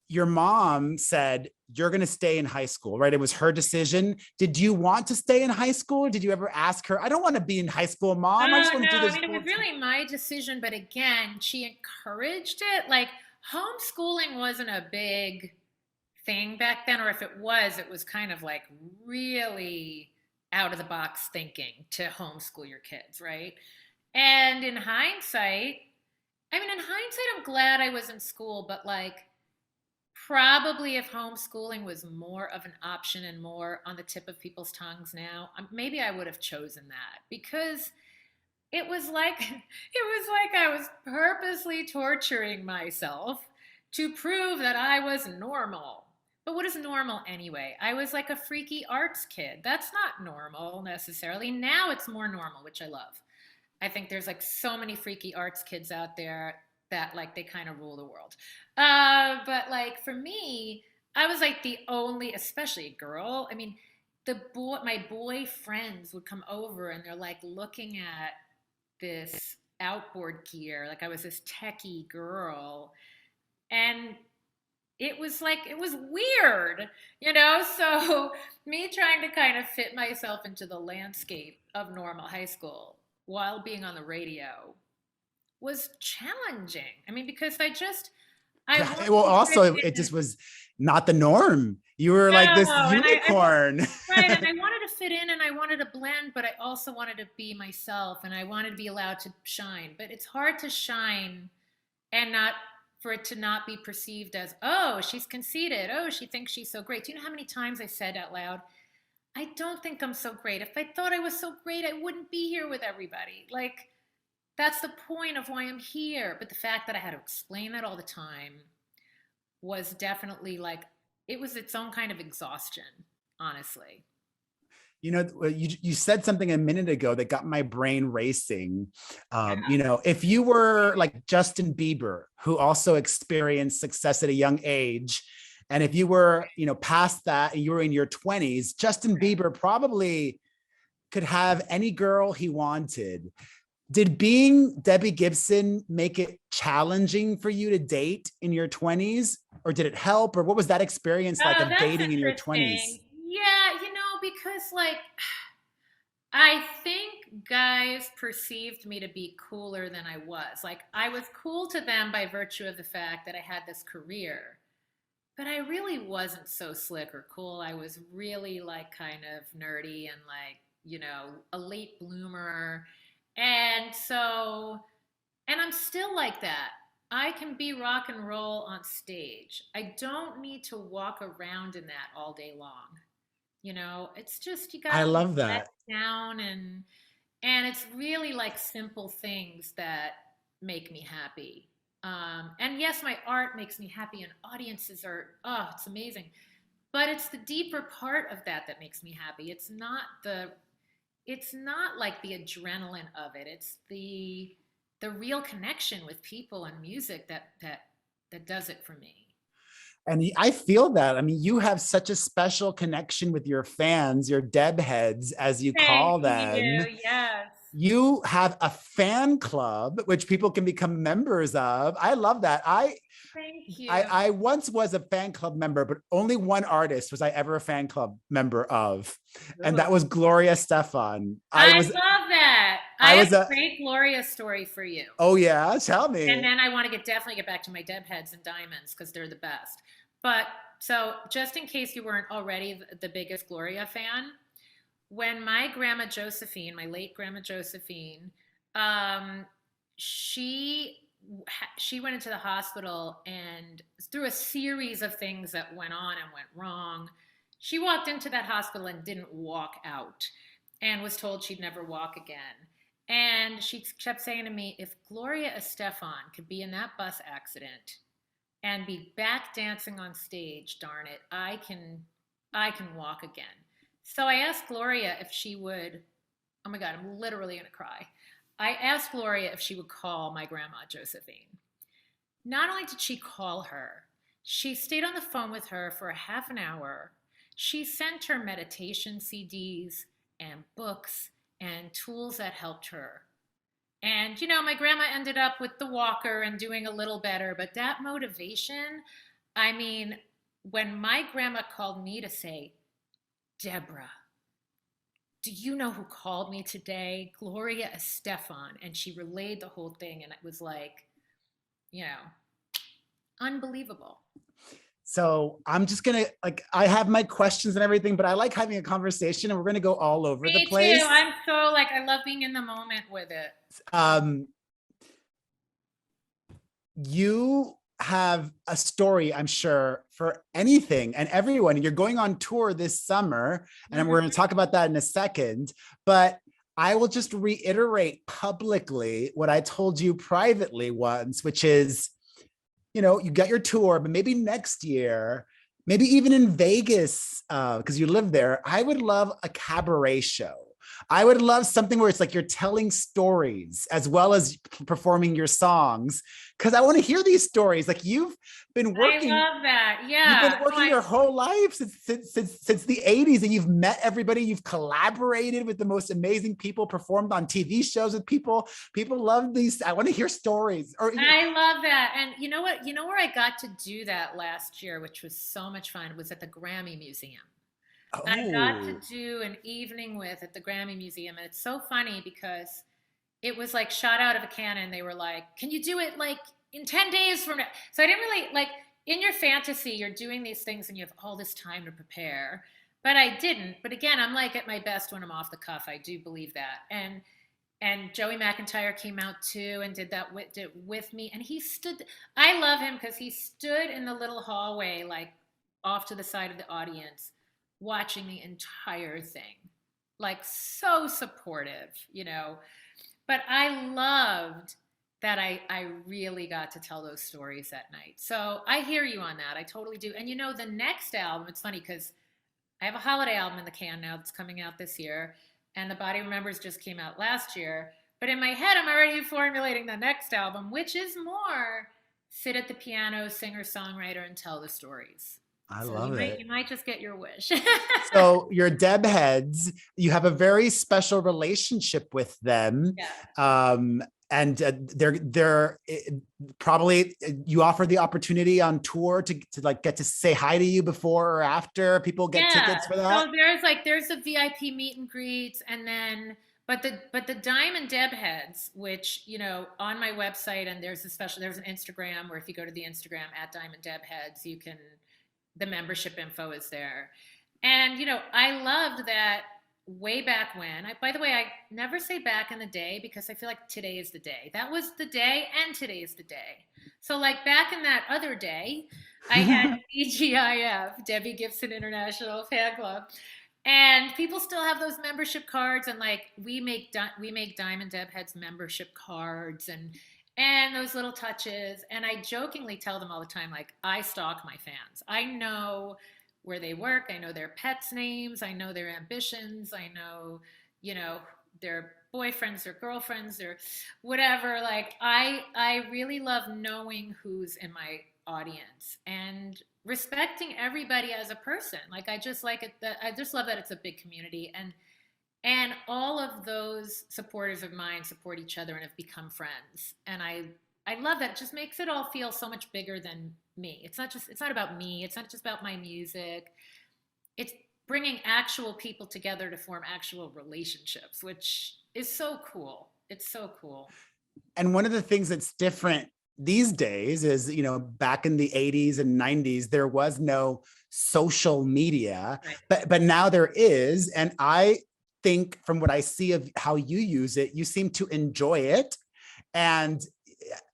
your mom said, you're going to stay in high school, right? It was her decision. Did you want to stay in high school? Did you ever ask her, I don't want to be in high school, Mom. I just want to do this. It was really my decision. But again, she encouraged it. Like, homeschooling wasn't a big thing back then. Or if it was kind of like really out of the box thinking to homeschool your kids, right? And in hindsight, I'm glad I was in school, but like, probably if homeschooling was more of an option and more on the tip of people's tongues now, maybe I would have chosen that, because it was like I was purposely torturing myself to prove that I was normal. But what is normal anyway? I was like a freaky arts kid. That's not normal necessarily. Now it's more normal, which I love. I think there's like so many freaky arts kids out there that like they kind of rule the world. But like for me, I was like the only, especially girl. I mean, my boy friends would come over and they're like looking at this outboard gear. Like I was this techie girl. And it was weird, you know? So me trying to kind of fit myself into the landscape of normal high school while being on the radio was challenging. I mean, because it just was not the norm. You were like this unicorn. Right, and I wanted to fit in and I wanted to blend, but I also wanted to be myself and I wanted to be allowed to shine. But it's hard to shine and for it to not be perceived as, oh, she's conceited. Oh, she thinks she's so great. Do you know how many times I said out loud, I don't think I'm so great. If I thought I was so great, I wouldn't be here with everybody. Like, that's the point of why I'm here. But the fact that I had to explain that all the time was definitely like, it was its own kind of exhaustion, honestly. You know, you said something a minute ago that got my brain racing. You know, if you were like Justin Bieber, who also experienced success at a young age, and if you were, you know, past that and you were in your 20s, Justin Bieber probably could have any girl he wanted. Did being Debbie Gibson make it challenging for you to date in your 20s? Or did it help? Or what was that experience like of dating in your 20s? Yeah, you know, because like, I think guys perceived me to be cooler than I was. Like, I was cool to them by virtue of the fact that I had this career. But I really wasn't so slick or cool. I was really like kind of nerdy and like, you know, a late bloomer. And I'm still like that. I can be rock and roll on stage. I don't need to walk around in that all day long. You know, it's just, you gotta love that. let down and it's really like simple things that make me happy. And yes, my art makes me happy and audiences it's amazing. But it's the deeper part of that makes me happy. It's not like the adrenaline of it. It's the real connection with people and music that does it for me. And I feel that. I mean, you have such a special connection with your fans, your Deb heads, as you call them. Yes. You have a fan club, which people can become members of. I love that. Thank you. I once was a fan club member, but only one artist was I ever a fan club member of. Really? And that was Gloria Estefan. I love that. I have a great Gloria story for you. Oh yeah, tell me. And then I want to definitely get back to my Deb heads and diamonds because they're the best. But so just in case you weren't already the biggest Gloria fan, when my grandma Josephine, my late grandma Josephine, she went into the hospital, and through a series of things that went on and went wrong, she walked into that hospital and didn't walk out and was told she'd never walk again. And she kept saying to me, if Gloria Estefan could be in that bus accident and be back dancing on stage, darn it, I can walk again. So I asked Gloria if she would, oh my God, I'm literally going to cry. I asked Gloria if she would call my grandma Josephine. Not only did she call her, she stayed on the phone with her for a half an hour. She sent her meditation CDs and books and tools that helped her. And, you know, my grandma ended up with the walker and doing a little better, but that motivation, I mean, when my grandma called me to say, Deborah, do you know who called me today? Gloria Estefan. And she relayed the whole thing, and it was like, you know, unbelievable. So I'm just gonna, like, I have my questions and everything, but I like having a conversation, and we're gonna go all over the place. Me too. I'm so like, I love being in the moment with it. You have a story, I'm sure, for anything and everyone. You're going on tour this summer, and we're gonna talk about that in a second, but I will just reiterate publicly what I told you privately once, which is, you know, you got your tour, but maybe next year, maybe even in Vegas, because you live there, I would love a cabaret show. I would love something where it's like you're telling stories as well as performing your songs, because I want to hear these stories. Like you've been working. I love that. Yeah. You've been working your whole life since the 80s, and you've met everybody. You've collaborated with the most amazing people, performed on TV shows with people. People love these. I want to hear stories. I love that. And you know what? You know where I got to do that last year, which was so much fun, was at the Grammy Museum. Oh. I got to do an evening at the Grammy Museum. And it's so funny because it was like shot out of a cannon. They were like, can you do it like in 10 days from now? So I didn't really like, in your fantasy, you're doing these things and you have all this time to prepare. But I didn't. But again, I'm like at my best when I'm off the cuff. I do believe that. And Joey McIntyre came out too and did that with me. And he stood, I love him because he stood in the little hallway, like off to the side of the audience, watching the entire thing, like so supportive, you know. But I loved that I really got to tell those stories that night. So I hear you on that. I totally do. And you know, the next album, it's funny because I have a holiday album in the can now that's coming out this year, and The Body Remembers just came out last year. But in my head, I'm already formulating the next album, which is more sit at the piano, singer-songwriter, and tell the stories. I love it. You might just get your wish. So your Deb heads, you have a very special relationship with them. Yeah. And they're probably, you offer the opportunity on tour to like get to say hi to you before or after. People get tickets for that. So there's a VIP meet and greet, and then but the Diamond Deb heads, which, you know, on my website, and there's an Instagram where if you go to the Instagram at Diamond Deb heads, you can, the membership info is there. And, you know, I loved that way back when. By the way, I never say back in the day because I feel like today is the day. That was the day and today is the day. So like back in that other day, I had DGIF, Debbie Gibson International Fan Club. And people still have those membership cards, and like we make Diamond Deb Heads membership cards and those little touches. And I jokingly tell them all the time, like, I stalk my fans. I know where they work. I know their pets' names. I know their ambitions. I know, you know, their boyfriends, their girlfriends, their whatever. Like, I really love knowing who's in my audience and respecting everybody as a person. Like, I just like it. I just love that it's a big community. And all of those supporters of mine support each other and have become friends. And I love that. It just makes it all feel so much bigger than me. It's not about me. It's not just about my music. It's bringing actual people together to form actual relationships, which is so cool. It's so cool. And one of the things that's different these days is, you know, back in the 80s and 90s, there was no social media, right. but now there is. And I think from what I see of how you use it, you seem to enjoy it, and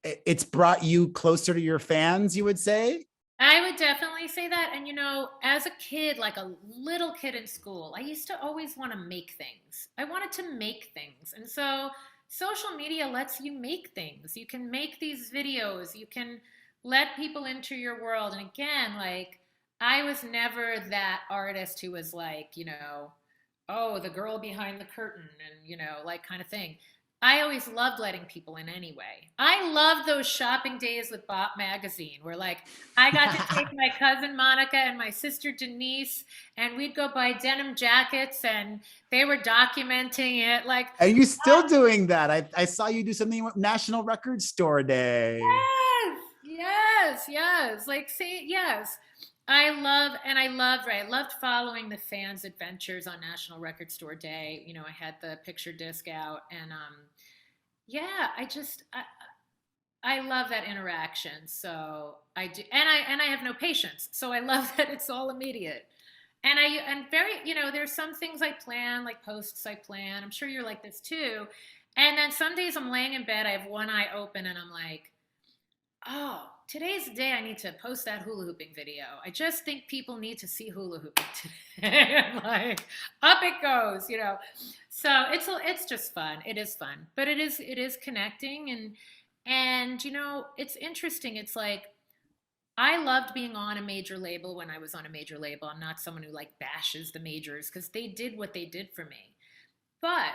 it's brought you closer to your fans, you would say? I would definitely say that. And, you know, as a kid, like a little kid in school, I used to always want to make things. I wanted to make things. And so social media lets you make things. You can make these videos. You can let people into your world. And again, like, I was never that artist who was like, you know, oh, the girl behind the curtain and, you know, like kind of thing. I always loved letting people in anyway. I loved those shopping days with Bop Magazine where, like, I got to take my cousin Monica and my sister Denise, and we'd go buy denim jackets, and they were documenting it. Like, are you still doing that? I saw you do something with National Record Store Day. Yes. Like, see, yes. I loved following the fans' adventures on National Record Store Day. You know, I had the picture disc out, and I love that interaction. So I do, and I have no patience. So I love that it's all immediate. And very, you know, there's some things I plan, like posts I plan. I'm sure you're like this too. And then some days I'm laying in bed, I have one eye open, and I'm like, oh, today's the day I need to post that hula hooping video. I just think people need to see hula hooping today. And like, up it goes, you know. So it's just fun. It is fun, but it is connecting, and you know, it's interesting. It's like I loved being on a major label when I was on a major label. I'm not someone who like bashes the majors because they did what they did for me. But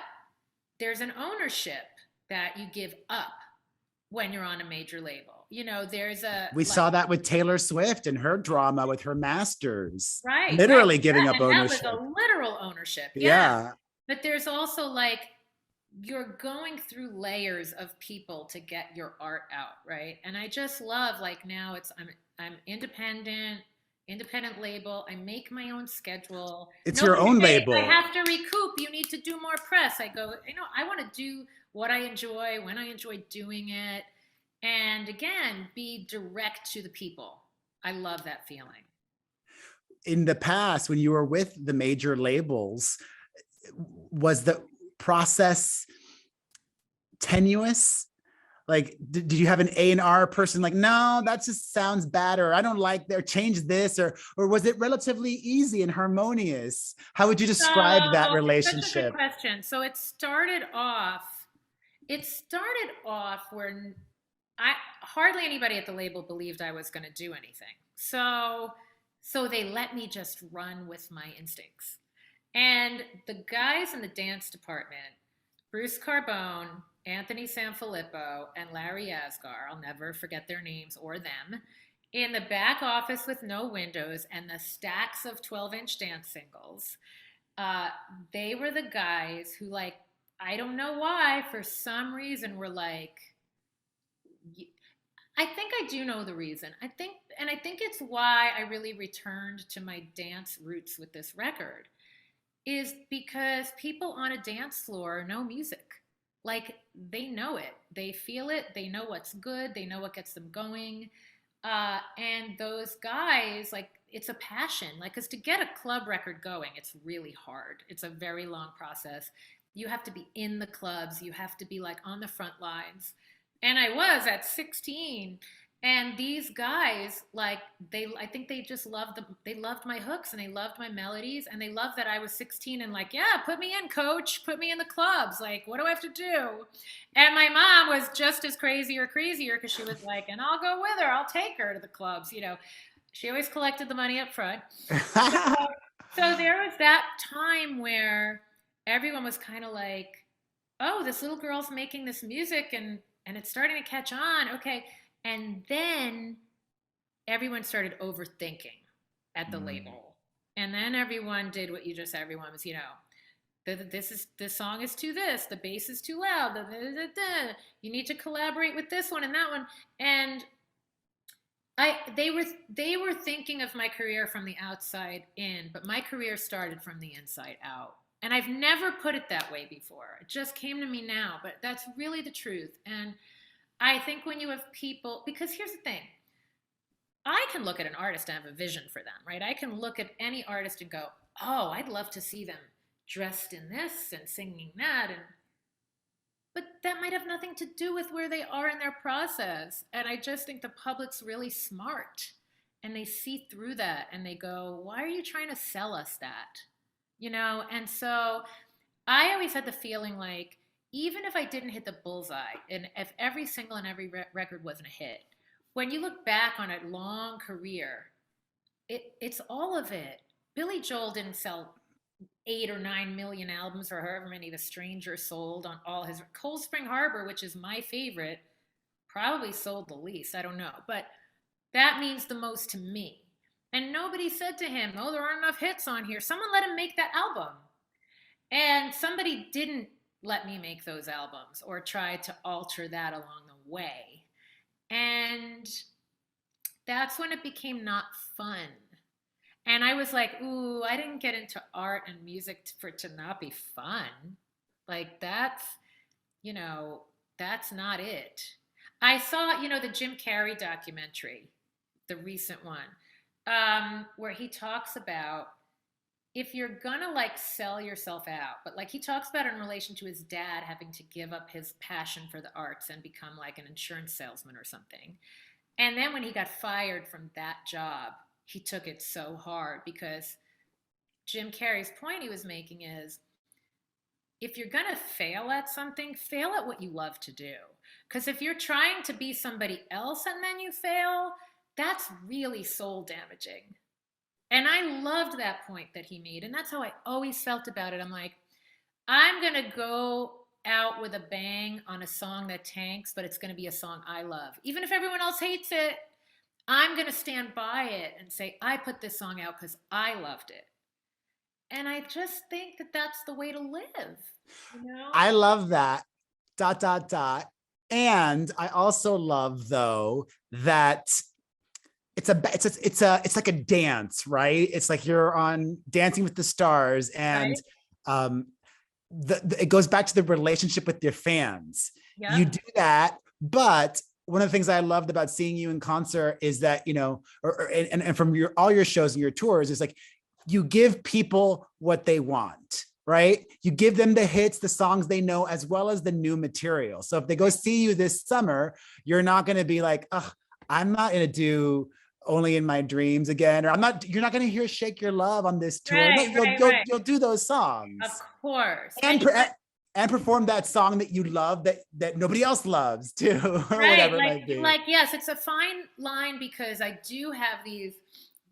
there's an ownership that you give up when you're on a major label. You know, there's a... We saw that with Taylor Swift and her drama with her masters. Right. Literally right. giving yeah, up ownership. That was a literal ownership. Yeah. But there's also like, you're going through layers of people to get your art out, right? And I just love, like, now I'm independent label. I make my own schedule. It's your own label. I have to recoup. You need to do more press. I go, I want to do what I enjoy when I enjoy doing it. And again, be direct to the people. I love that feeling. In the past, when you were with the major labels, was the process tenuous? Like, did you have an A&R person like, no, that just sounds bad, or I don't like that, change this, or was it relatively easy and harmonious? How would you describe that relationship? That's a good question. So it started off where hardly anybody at the label believed I was going to do anything. So they let me just run with my instincts. And the guys in the dance department, Bruce Carbone, Anthony Sanfilippo, and Larry Asgar, I'll never forget their names or them, in the back office with no windows and the stacks of 12-inch dance singles, they were the guys who, like, I don't know why, for some reason, were like, I think I do know the reason. I think it's why I really returned to my dance roots with this record, is because people on a dance floor know music. Like, they know it, they feel it, they know what's good, they know what gets them going. And those guys, like, it's a passion. Like, because to get a club record going, it's really hard. It's a very long process. You have to be in the clubs. You have to be, like, on the front lines. And I was at 16. And these guys, like, I think they just loved my hooks, and they loved my melodies, and they loved that I was 16 and like, yeah, put me in, coach, put me in the clubs. Like, what do I have to do? And my mom was just as crazier because she was like, and I'll go with her. I'll take her to the clubs. You know, she always collected the money up front. So there was that time where everyone was kind of like, oh, this little girl's making this music and it's starting to catch on. Okay. And then everyone started overthinking at the label. And then everyone did what you just said. Everyone was, this song is too this, the bass is too loud, you need to collaborate with this one and that one. And they were thinking of my career from the outside in, but my career started from the inside out. And I've never put it that way before. It just came to me now, but that's really the truth. And I think when you have people, because here's the thing, I can look at an artist and have a vision for them, right? I can look at any artist and go, oh, I'd love to see them dressed in this and singing that. But that might have nothing to do with where they are in their process. And I just think the public's really smart, and they see through that and they go, why are you trying to sell us that? And so I always had the feeling like, even if I didn't hit the bullseye, and if every single and every record wasn't a hit, when you look back on a long career, it's all of it. Billy Joel didn't sell 8 or 9 million albums, or however many The Stranger sold on all his. Cold Spring Harbor, which is my favorite, probably sold the least. I don't know. But that means the most to me. And nobody said to him, oh, there aren't enough hits on here. Someone let him make that album. And somebody didn't let me make those albums or try to alter that along the way. And that's when it became not fun. And I was like, ooh, I didn't get into art and music for it to not be fun. Like, that's not it. I saw, the Jim Carrey documentary, the recent one, where he talks about, if you're gonna like sell yourself out, but like he talks about it in relation to his dad having to give up his passion for the arts and become like an insurance salesman or something. And then when he got fired from that job, he took it so hard, because Jim Carrey's point he was making is, if you're gonna fail at something, fail at what you love to do. Because if you're trying to be somebody else and then you fail, that's really soul damaging. And I loved that point that he made. And that's how I always felt about it. I'm like, I'm going to go out with a bang on a song that tanks, but it's going to be a song I love. Even if everyone else hates it, I'm going to stand by it and say, I put this song out because I loved it. And I just think that that's the way to live. You know? I love that. ... And I also love, though, that it's like a dance, right? It's like you're on Dancing with the Stars, and right. It goes back to the relationship with your fans. Yeah. You do that, but one of the things I loved about seeing you in concert is that, you know, and from all your shows and your tours, is like you give people what they want. Right? You give them the hits, the songs they know, as well as the new material. So if they go see you this summer, you're not going to be like, oh, I'm not going to do Only in My Dreams again, or you're not going to hear Shake Your Love on this tour. Right, No, you'll do those songs. Of course. And perform that song that you love that nobody else loves too, or whatever it might be. Like, yes, it's a fine line, because I do have these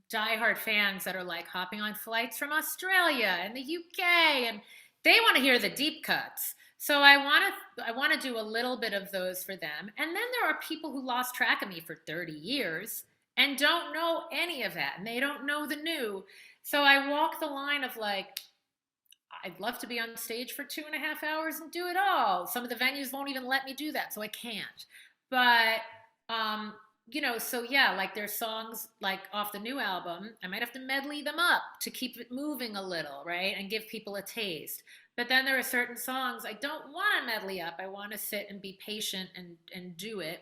diehard fans that are like hopping on flights from Australia and the UK, and they want to hear the deep cuts. So I want to do a little bit of those for them. And then there are people who lost track of me for 30 years and don't know any of that, and they don't know the new. So I walk the line of like, I'd love to be on stage for 2.5 hours and do it all. Some of the venues won't even let me do that, so I can't. But you know, so yeah, like there's songs like off the new album, I might have to medley them up to keep it moving a little, right? And give people a taste. But then there are certain songs I don't want to medley up. I want to sit and be patient and do it.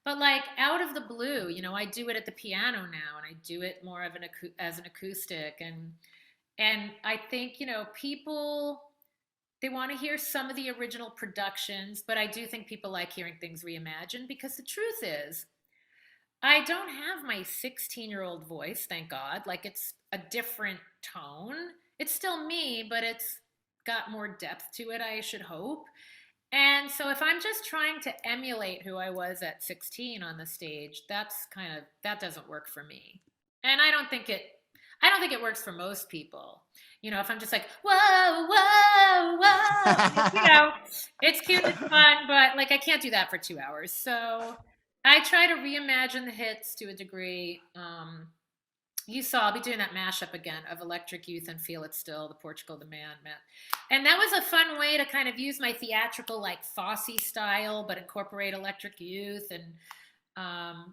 But like Out of the Blue, you know, I do it at the piano now, and I do it more of as an acoustic. And I think, you know, people, they want to hear some of the original productions, but I do think people like hearing things reimagined, because the truth is, I don't have my 16-year-old voice, thank God. Like, it's a different tone. It's still me, but it's got more depth to it, I should hope. And so if I'm just trying to emulate who I was at 16 on the stage, that doesn't work for me. And I don't think it works for most people. You know, if I'm just like, whoa, whoa, whoa, you know, it's cute and fun, but like I can't do that for 2 hours. So I try to reimagine the hits to a degree. You saw, I'll be doing that mashup again of Electric Youth and Feel It Still, the Portugal the Man. And that was a fun way to kind of use my theatrical, like Fosse style, but incorporate Electric Youth. And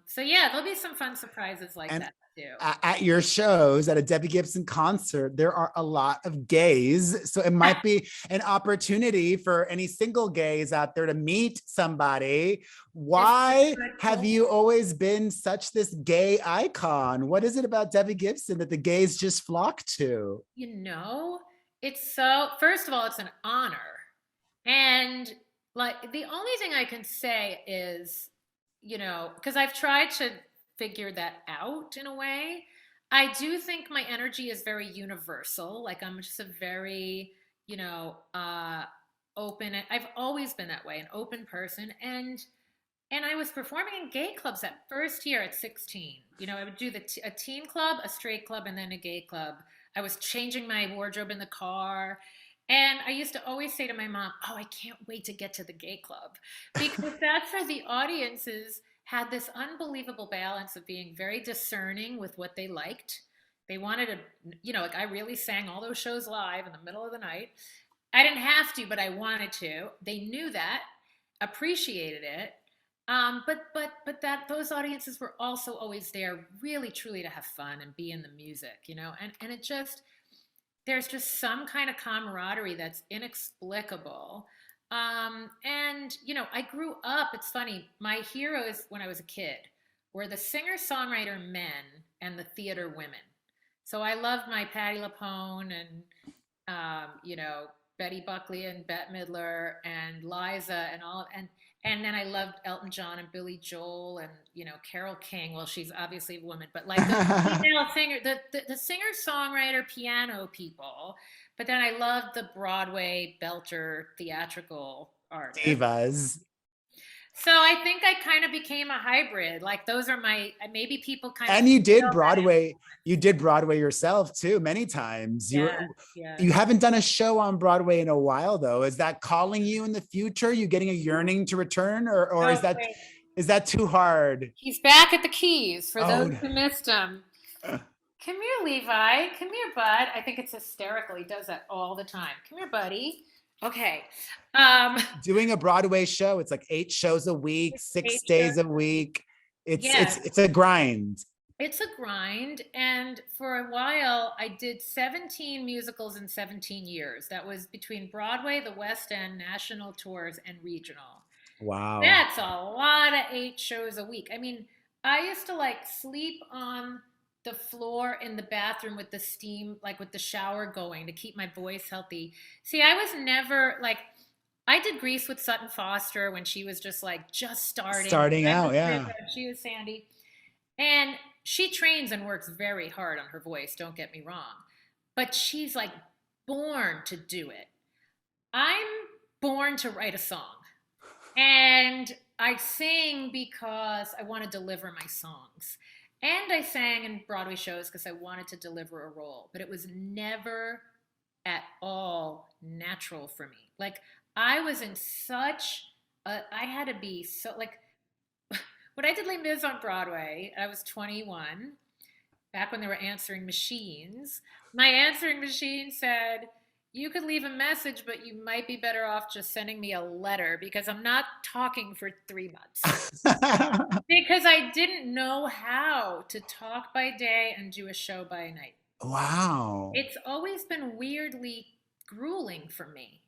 so yeah, there'll be some fun surprises like that too. At your shows, at a Debbie Gibson concert, there are a lot of gays. So it might be an opportunity for any single gays out there to meet somebody. Why have you always been such this gay icon? What is it about Debbie Gibson that the gays just flock to? You know, it's so, first of all, it's an honor. And like, the only thing I can say is, you know, because I've tried to figure that out in a way. I do think my energy is very universal. Like, I'm just a very, you know, open. I've always been that way, an open person. And I was performing in gay clubs that first year at 16. You know, I would do a teen club, a straight club, and then a gay club. I was changing my wardrobe in the car. And I used to always say to my mom, oh, I can't wait to get to the gay club. Because that's where the audiences had this unbelievable balance of being very discerning with what they liked. They wanted to, you know, like I really sang all those shows live in the middle of the night. I didn't have to, but I wanted to. They knew that, appreciated it. But that those audiences were also always there really, truly to have fun and be in the music, you know, and it just, there's just some kind of camaraderie that's inexplicable. And, you know, I grew up, it's funny, my heroes when I was a kid were the singer-songwriter men and the theater women. So I loved my Patti LuPone and, you know, Betty Buckley and Bette Midler and Liza and all, and then I loved Elton John and Billy Joel and, you know, Carole King. Well, she's obviously a woman, but like the female singer, the singer-songwriter piano people. But then I loved the Broadway belter theatrical artists. Divas. So I think I kind of became a hybrid. Like those are maybe people kind of. And you did Broadway. You did Broadway yourself too, many times. Yeah. You haven't done a show on Broadway in a while though. Is that calling you in the future? You getting a yearning to return, or is that too hard? He's back at the keys for those who missed him. Come here, Levi. Come here, bud. I think it's hysterical. He does that all the time. Come here, buddy. Okay. Doing a Broadway show, it's like 8 shows a week, 6 days a week. It's a grind. It's a grind. And for a while, I did 17 musicals in 17 years. That was between Broadway, the West End, national tours, and regional. Wow. That's a lot of 8 shows a week. I mean, I used to like sleep on the floor in the bathroom with the steam, like with the shower going to keep my voice healthy. See, I was never like, I did Grease with Sutton Foster when she was just starting out. Yeah. She was Sandy. And she trains and works very hard on her voice. Don't get me wrong, but she's like born to do it. I'm born to write a song, and I sing because I want to deliver my songs. And I sang in Broadway shows because I wanted to deliver a role, but it was never at all natural for me. Like I was in I had to be so like, when I did Les Mis on Broadway, I was 21, back when there were answering machines. My answering machine said, you could leave a message, but you might be better off just sending me a letter because I'm not talking for 3 months. Because I didn't know how to talk by day and do a show by night. Wow. It's always been weirdly grueling for me.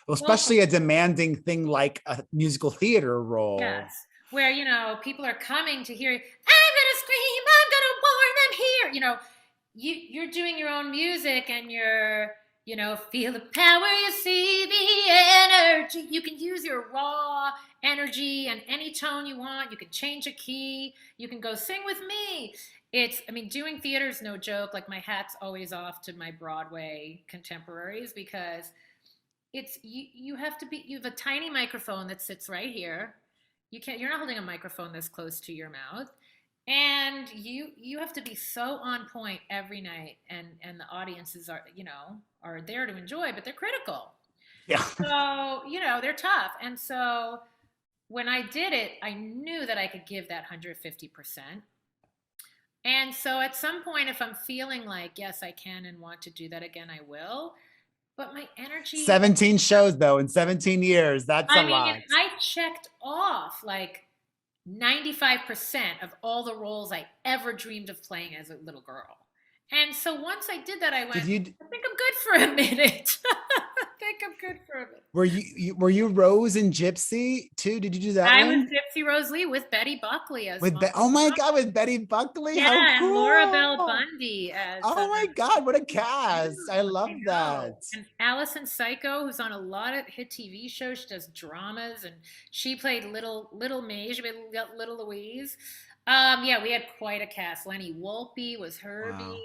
Well, especially a demanding thing like a musical theater role. Yes. Where, people are coming to hear, I'm going to scream, I'm going to warn them here. You're doing your own music and you're, feel the power, you see the energy. You can use your raw energy and any tone you want. You can change a key. You can go sing with me. Doing theater is no joke. Like my hat's always off to my Broadway contemporaries because you have a tiny microphone that sits right here. You're not holding a microphone this close to your mouth. And you have to be so on point every night, and the audiences are there to enjoy, but they're critical. Yeah. So, they're tough. And so when I did it, I knew that I could give that 150%. And so at some point, if I'm feeling like, yes, I can and want to do that again, I will. But my energy... 17 shows, though, in 17 years. That's a lot. I checked off, like, 95% of all the roles I ever dreamed of playing as a little girl. And so once I did that, I went, I think I'm good for a minute. Were you Rose and Gypsy too? Did you do that? I was Gypsy Rose Lee with Betty Buckley as oh my God, with Betty Buckley? Yeah, how cool. And Laura Bell Bundy as my God, what a cast. I love that. And Allison Psycho, who's on a lot of hit TV shows. She does dramas, and she played Little May. She played Little Louise. Yeah, we had quite a cast. Lenny Wolpe was Herbie.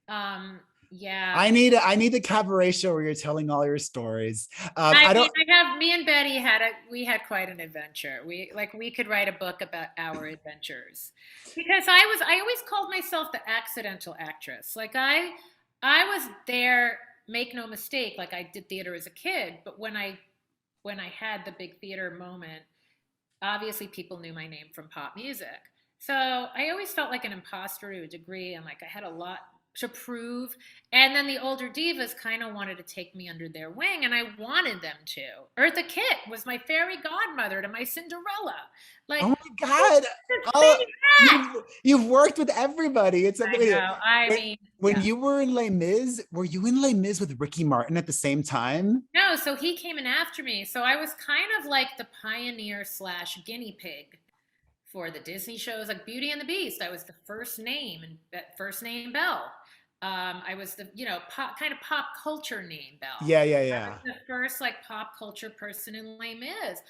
Wow. Yeah, I need the cabaret show where you're telling all your stories. Me and Betty had quite an adventure. We could write a book about our adventures because I always called myself the accidental actress. Like I was there, make no mistake. Like I did theater as a kid, but when I had the big theater moment, obviously people knew my name from pop music. So I always felt like an imposter to a degree, and like I had a lot to prove. And then the older divas kind of wanted to take me under their wing, and I wanted them to. Eartha Kitt was my fairy godmother to my Cinderella. Like, oh my God. You've worked with everybody. It's when you were in Les Mis, were you in Les Mis with Ricky Martin at the same time? No, so he came in after me. So I was kind of like the pioneer / guinea pig for the Disney shows, like Beauty and the Beast. I was the first name Belle. I was the kind of pop culture name Belle. Yeah. I was the first like pop culture person in Les Mis.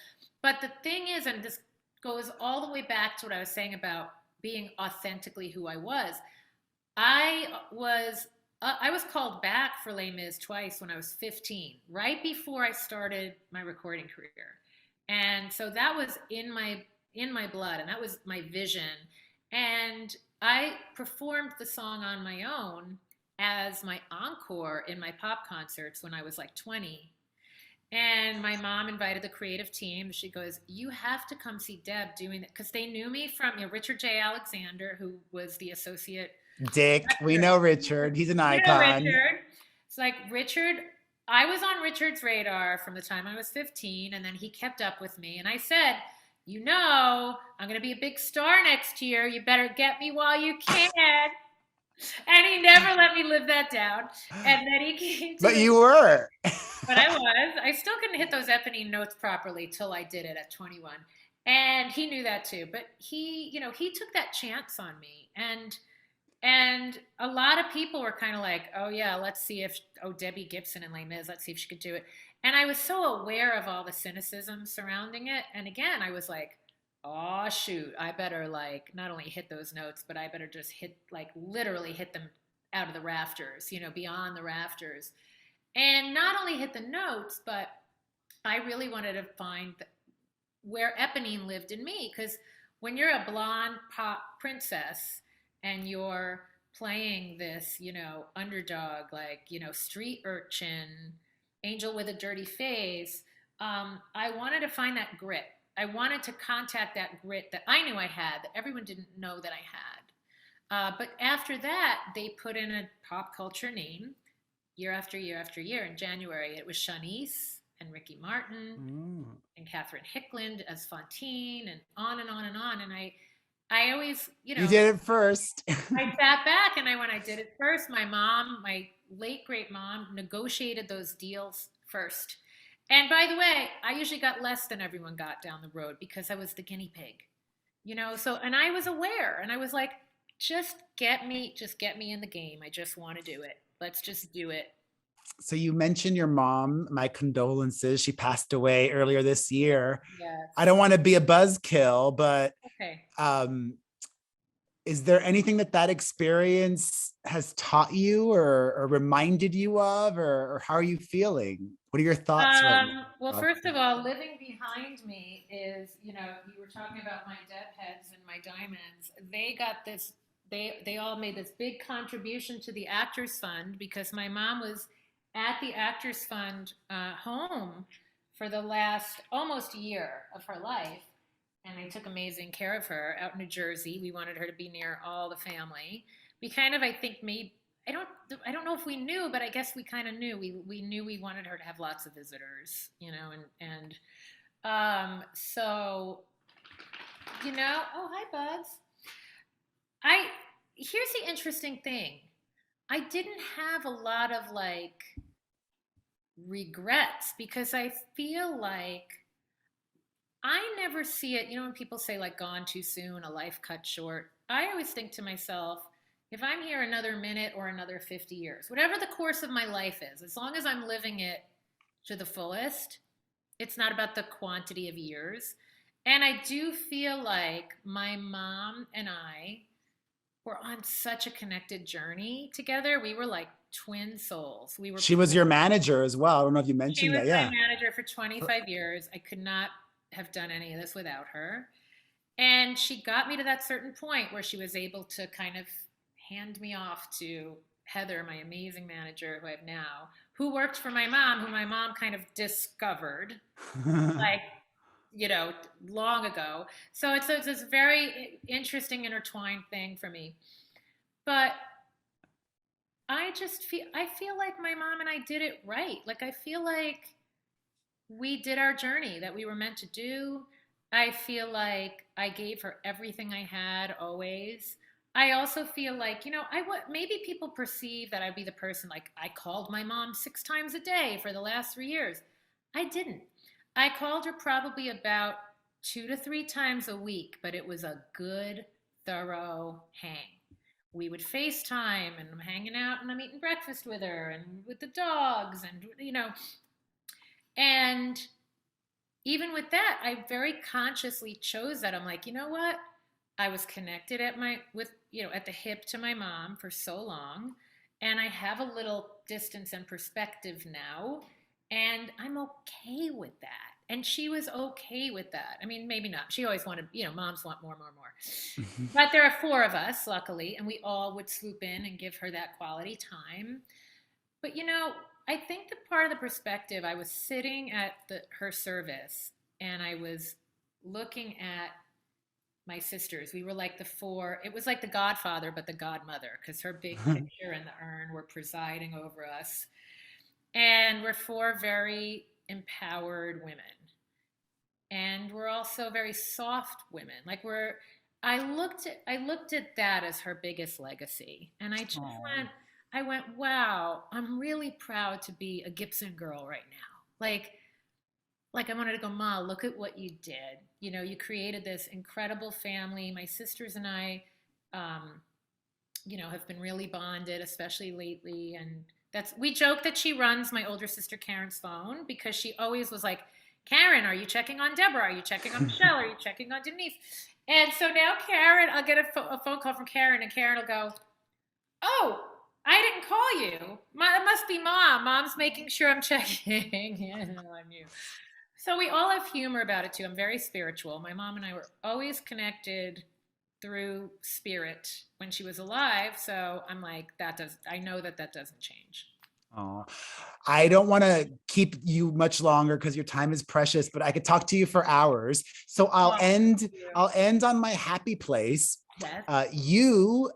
But the thing is, and this goes all the way back to what I was saying about being authentically who I was. I was called back for Les Mis twice when I was 15, right before I started my recording career. And so that was in my blood, and that was my vision. And I performed the song on my own as my encore in my pop concerts when I was like 20. And my mom invited the creative team. She goes, you have to come see Deb doing it. Because they knew me from Richard J. Alexander, who was the associate. Dick, we know Richard. He's an icon. Richard. It's like Richard, I was on Richard's radar from the time I was 15. And then he kept up with me. And I said, you know, I'm going to be a big star next year. You better get me while you can. And he never let me live that down. And then he came to But you were. But I was. I still couldn't hit those Eponine notes properly till I did it at 21. And he knew that too. But he took that chance on me. And a lot of people were kind of like, oh yeah, let's see if, Debbie Gibson and Les Mis, let's see if she could do it. And I was so aware of all the cynicism surrounding it. And again, I was like, oh shoot, I better like not only hit those notes, but I better just literally hit them out of the rafters, beyond the rafters. And not only hit the notes, but I really wanted to find where Eponine lived in me. Because when you're a blonde pop princess and you're playing this, underdog, street urchin, angel with a dirty face, I wanted to find that grit. I wanted to contact that grit that I knew I had, that everyone didn't know that I had. But after that, they put in a pop culture name year after year after year. In January, it was Shanice and Ricky Martin and Catherine Hickland as Fontaine and on and on and on. And I always, You did it first. I sat back and when I did it first, my late great mom, negotiated those deals first. And by the way, I usually got less than everyone got down the road because I was the guinea pig, and I was aware and I was like, just get me in the game. I just want to do it. Let's just do it. So you mentioned your mom. My condolences. She passed away earlier this year. Yes. I don't want to be a buzzkill, but okay. Is there anything that experience has taught you or reminded you of, or how are you feeling? What are your thoughts? Well, first of all, living behind me is, you were talking about my Depp heads and my diamonds. They got this, they all made this big contribution to the Actors Fund because my mom was at the Actors Fund home for the last almost year of her life. And I took amazing care of her out in New Jersey. We wanted her to be near all the family. We kind of, I think, I don't know if we knew, but I guess we kind of knew. We knew we wanted her to have lots of visitors, so, oh, hi, Buds. Here's the interesting thing. I didn't have a lot of regrets because I feel like I never see it, when people say gone too soon, a life cut short. I always think to myself, if I'm here another minute or another 50 years, whatever the course of my life is, as long as I'm living it to the fullest, it's not about the quantity of years. And I do feel like my mom and I were on such a connected journey together. We were like twin souls. She was your manager as well. I don't know if you mentioned that. Yeah. She was my manager for 25 years. I could not have done any of this without her. And she got me to that certain point where she was able to kind of hand me off to Heather, my amazing manager who I have now, who worked for my mom, who my mom kind of discovered long ago. So it's this very interesting intertwined thing for me. But I feel like my mom and I did it right. I feel like we did our journey that we were meant to do. I feel like I gave her everything I had always. I also feel like, maybe people perceive that I'd be the person, I called my mom 6 times a day for the last 3 years. I didn't. I called her probably about 2 to 3 times a week, but it was a good, thorough hang. We would FaceTime and I'm hanging out and I'm eating breakfast with her and with the dogs and, and even with that, I very consciously chose that. I'm like, you know what? I was connected at the hip to my mom for so long, and I have a little distance and perspective now, and I'm okay with that. And she was okay with that. I mean, maybe not. She always wanted, moms want more. But there are 4 of us, luckily, and we all would swoop in and give her that quality time. But, I think the part of the perspective, I was sitting at her service and I was looking at my sisters. We were like the 4, it was like the Godfather, but the Godmother, because her big picture and the urn were presiding over us. And we're 4 very empowered women. And we're also very soft women. Like I looked at that as her biggest legacy. And I just went, wow, I'm really proud to be a Gibson girl right now. Like I wanted to go, Ma, look at what you did. You created this incredible family. My sisters and I, have been really bonded, especially lately. And we joke that she runs my older sister Karen's phone because she always was like, Karen, are you checking on Deborah? Are you checking on Michelle? Are you checking on Denise? And so now Karen, I'll get a phone call from Karen, and Karen will go, oh, I didn't call you. It must be Mom. Mom's making sure I'm checking on you. So we all have humor about it too. I'm very spiritual. My mom and I were always connected through spirit when she was alive. So I'm like, I know that doesn't change. Oh, I don't want to keep you much longer because your time is precious, but I could talk to you for hours. So I'll end on my happy place. Yes. You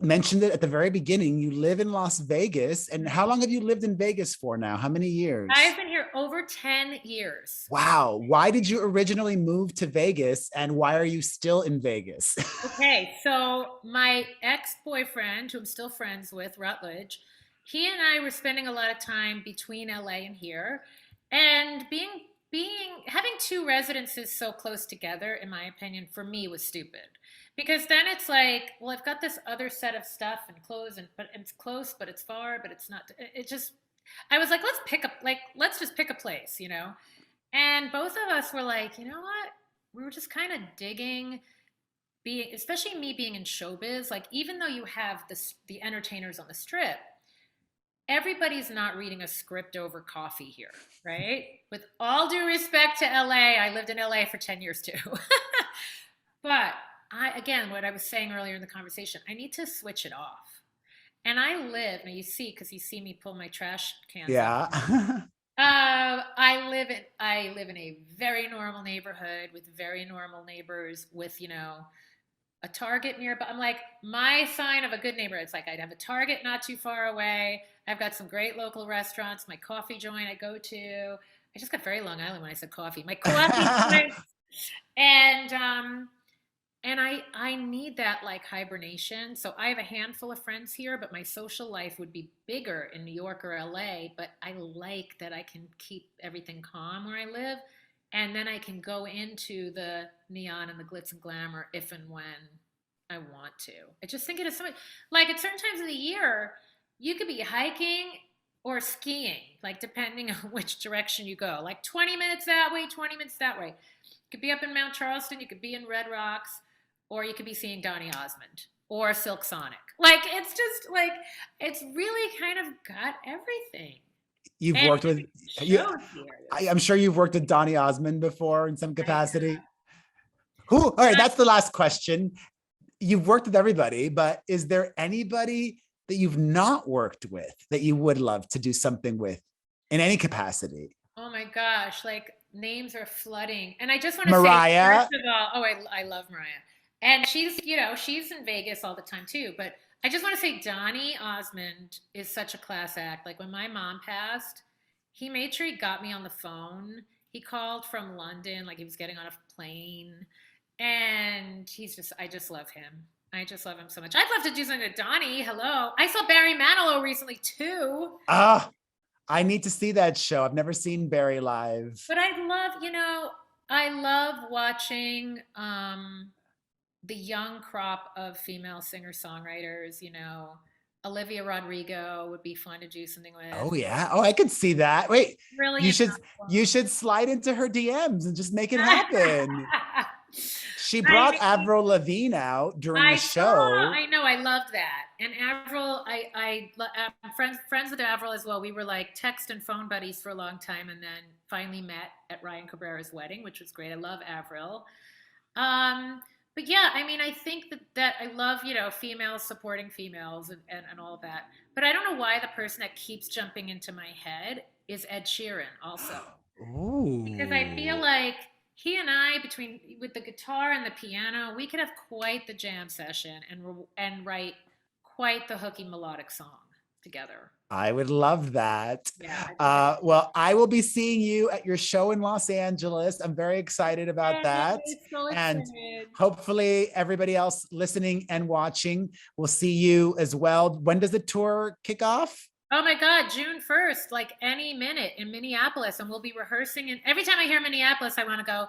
mentioned it at the very beginning. You live in Las Vegas. And how long have you lived in Vegas for now? How many years? I've been here over 10 years. Wow. Why did you originally move to Vegas, and why are you still in Vegas? Okay. So my ex-boyfriend, who I'm still friends with, Rutledge, he and I were spending a lot of time between LA and here, and having 2 residences so close together, in my opinion, for me was stupid. Because then it's like, well, I've got this other set of stuff and clothes, but it's close, but it's far, but it's not. I was like, let's just pick a place, And both of us were like, you know what? We were just kind of digging especially me being in showbiz. Like, even though you have the entertainers on the Strip, everybody's not reading a script over coffee here, right? With all due respect to LA, I lived in LA for 10 years too. But again, what I was saying earlier in the conversation, I need to switch it off. And now you see me pull my trash cans Yeah. I live in a very normal neighborhood with very normal neighbors with, a Target nearby. I'm like, my sign of a good neighbor, it's like I'd have a Target not too far away. I've got some great local restaurants, my coffee joint I go to. I just got very Long Island when I said coffee. My coffee joint. And I need that like hibernation. So I have a handful of friends here, but my social life would be bigger in New York or LA. But I like that I can keep everything calm where I live. And then I can go into the neon and the glitz and glamour if and when I want to. I just think it is something, like at certain times of the year, you could be hiking or skiing, like depending on which direction you go. Like 20 minutes that way, 20 minutes that way. You could be up in Mount Charleston, you could be in Red Rocks, or you could be seeing Donny Osmond or Silk Sonic. Like, it's just like, it's really kind of got everything. You've worked with, I'm sure you've worked with Donny Osmond before in some capacity. All right, that's the last question. You've worked with everybody, but is there anybody that you've not worked with that you would love to do something with in any capacity? Oh my gosh, like names are flooding. And I just want to Mariah. say, first of all, I love Mariah. And she's in Vegas all the time too. But I just want to say Donny Osmond is such a class act. Like when my mom passed, he made sure he got me on the phone. He called from London, like he was getting on a plane. And I just love him. I just love him so much. I'd love to do something to Donny. Hello. I saw Barry Manilow recently too. I need to see that show. I've never seen Barry live. But I love watching the young crop of female singer-songwriters. Olivia Rodrigo would be fun to do something with. Oh yeah. Oh, I could see that. Wait, really? You should slide into her DMs and just make it happen. She brought Avril Lavigne out during the show. I know, I loved that. And Avril, I'm friends with Avril as well. We were like text and phone buddies for a long time, and then finally met at Ryan Cabrera's wedding, which was great. I love Avril. But yeah, I mean, I think that I love, females supporting females and all of that. But I don't know why the person that keeps jumping into my head is Ed Sheeran also. Ooh. Because I feel like he and I, with the guitar and the piano, we could have quite the jam session and write quite the hooky melodic song together. I would love that. Yeah, well, I will be seeing you at your show in Los Angeles. I'm very excited about that. So and excited. Hopefully everybody else listening and watching will see you as well. When does the tour kick off? Oh my God, June 1st, like any minute in Minneapolis. And we'll be rehearsing. And every time I hear Minneapolis, I want to go,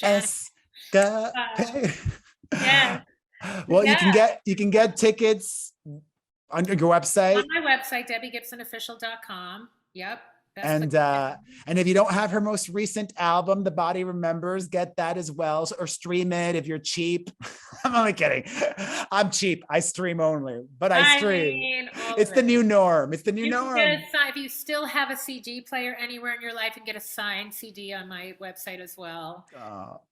Minneapolis. Yeah. Well, you can get tickets on your website. On my website, DebbieGibsonOfficial.com. Yep. And if you don't have her most recent album, The Body Remembers, get that as well, or stream it if you're cheap. I'm only kidding. I'm cheap. I stream only, but I stream. It's the new norm. It's the new norm. If you still have a CD player anywhere in your life, and get a signed CD on my website as well.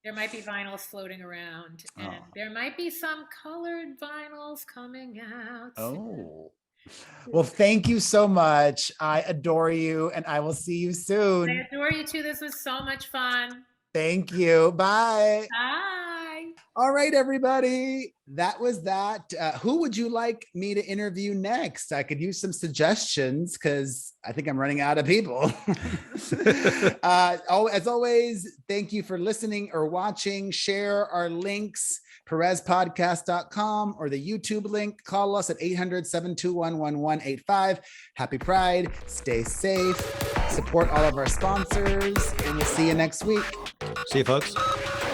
There might be vinyls floating around, and there might be some colored vinyls coming out. Oh. Well, thank you so much. I adore you, and I will see you soon. I adore you too. This was so much fun. Thank you. Bye. Bye. All right, everybody. That was that. Who would you like me to interview next? I could use some suggestions because I think I'm running out of people. As always, thank you for listening or watching. Share our links, perezpodcast.com or the YouTube link. Call us at 800-721-1185. Happy Pride. Stay safe. Support all of our sponsors, and we'll see you next week. See you, folks.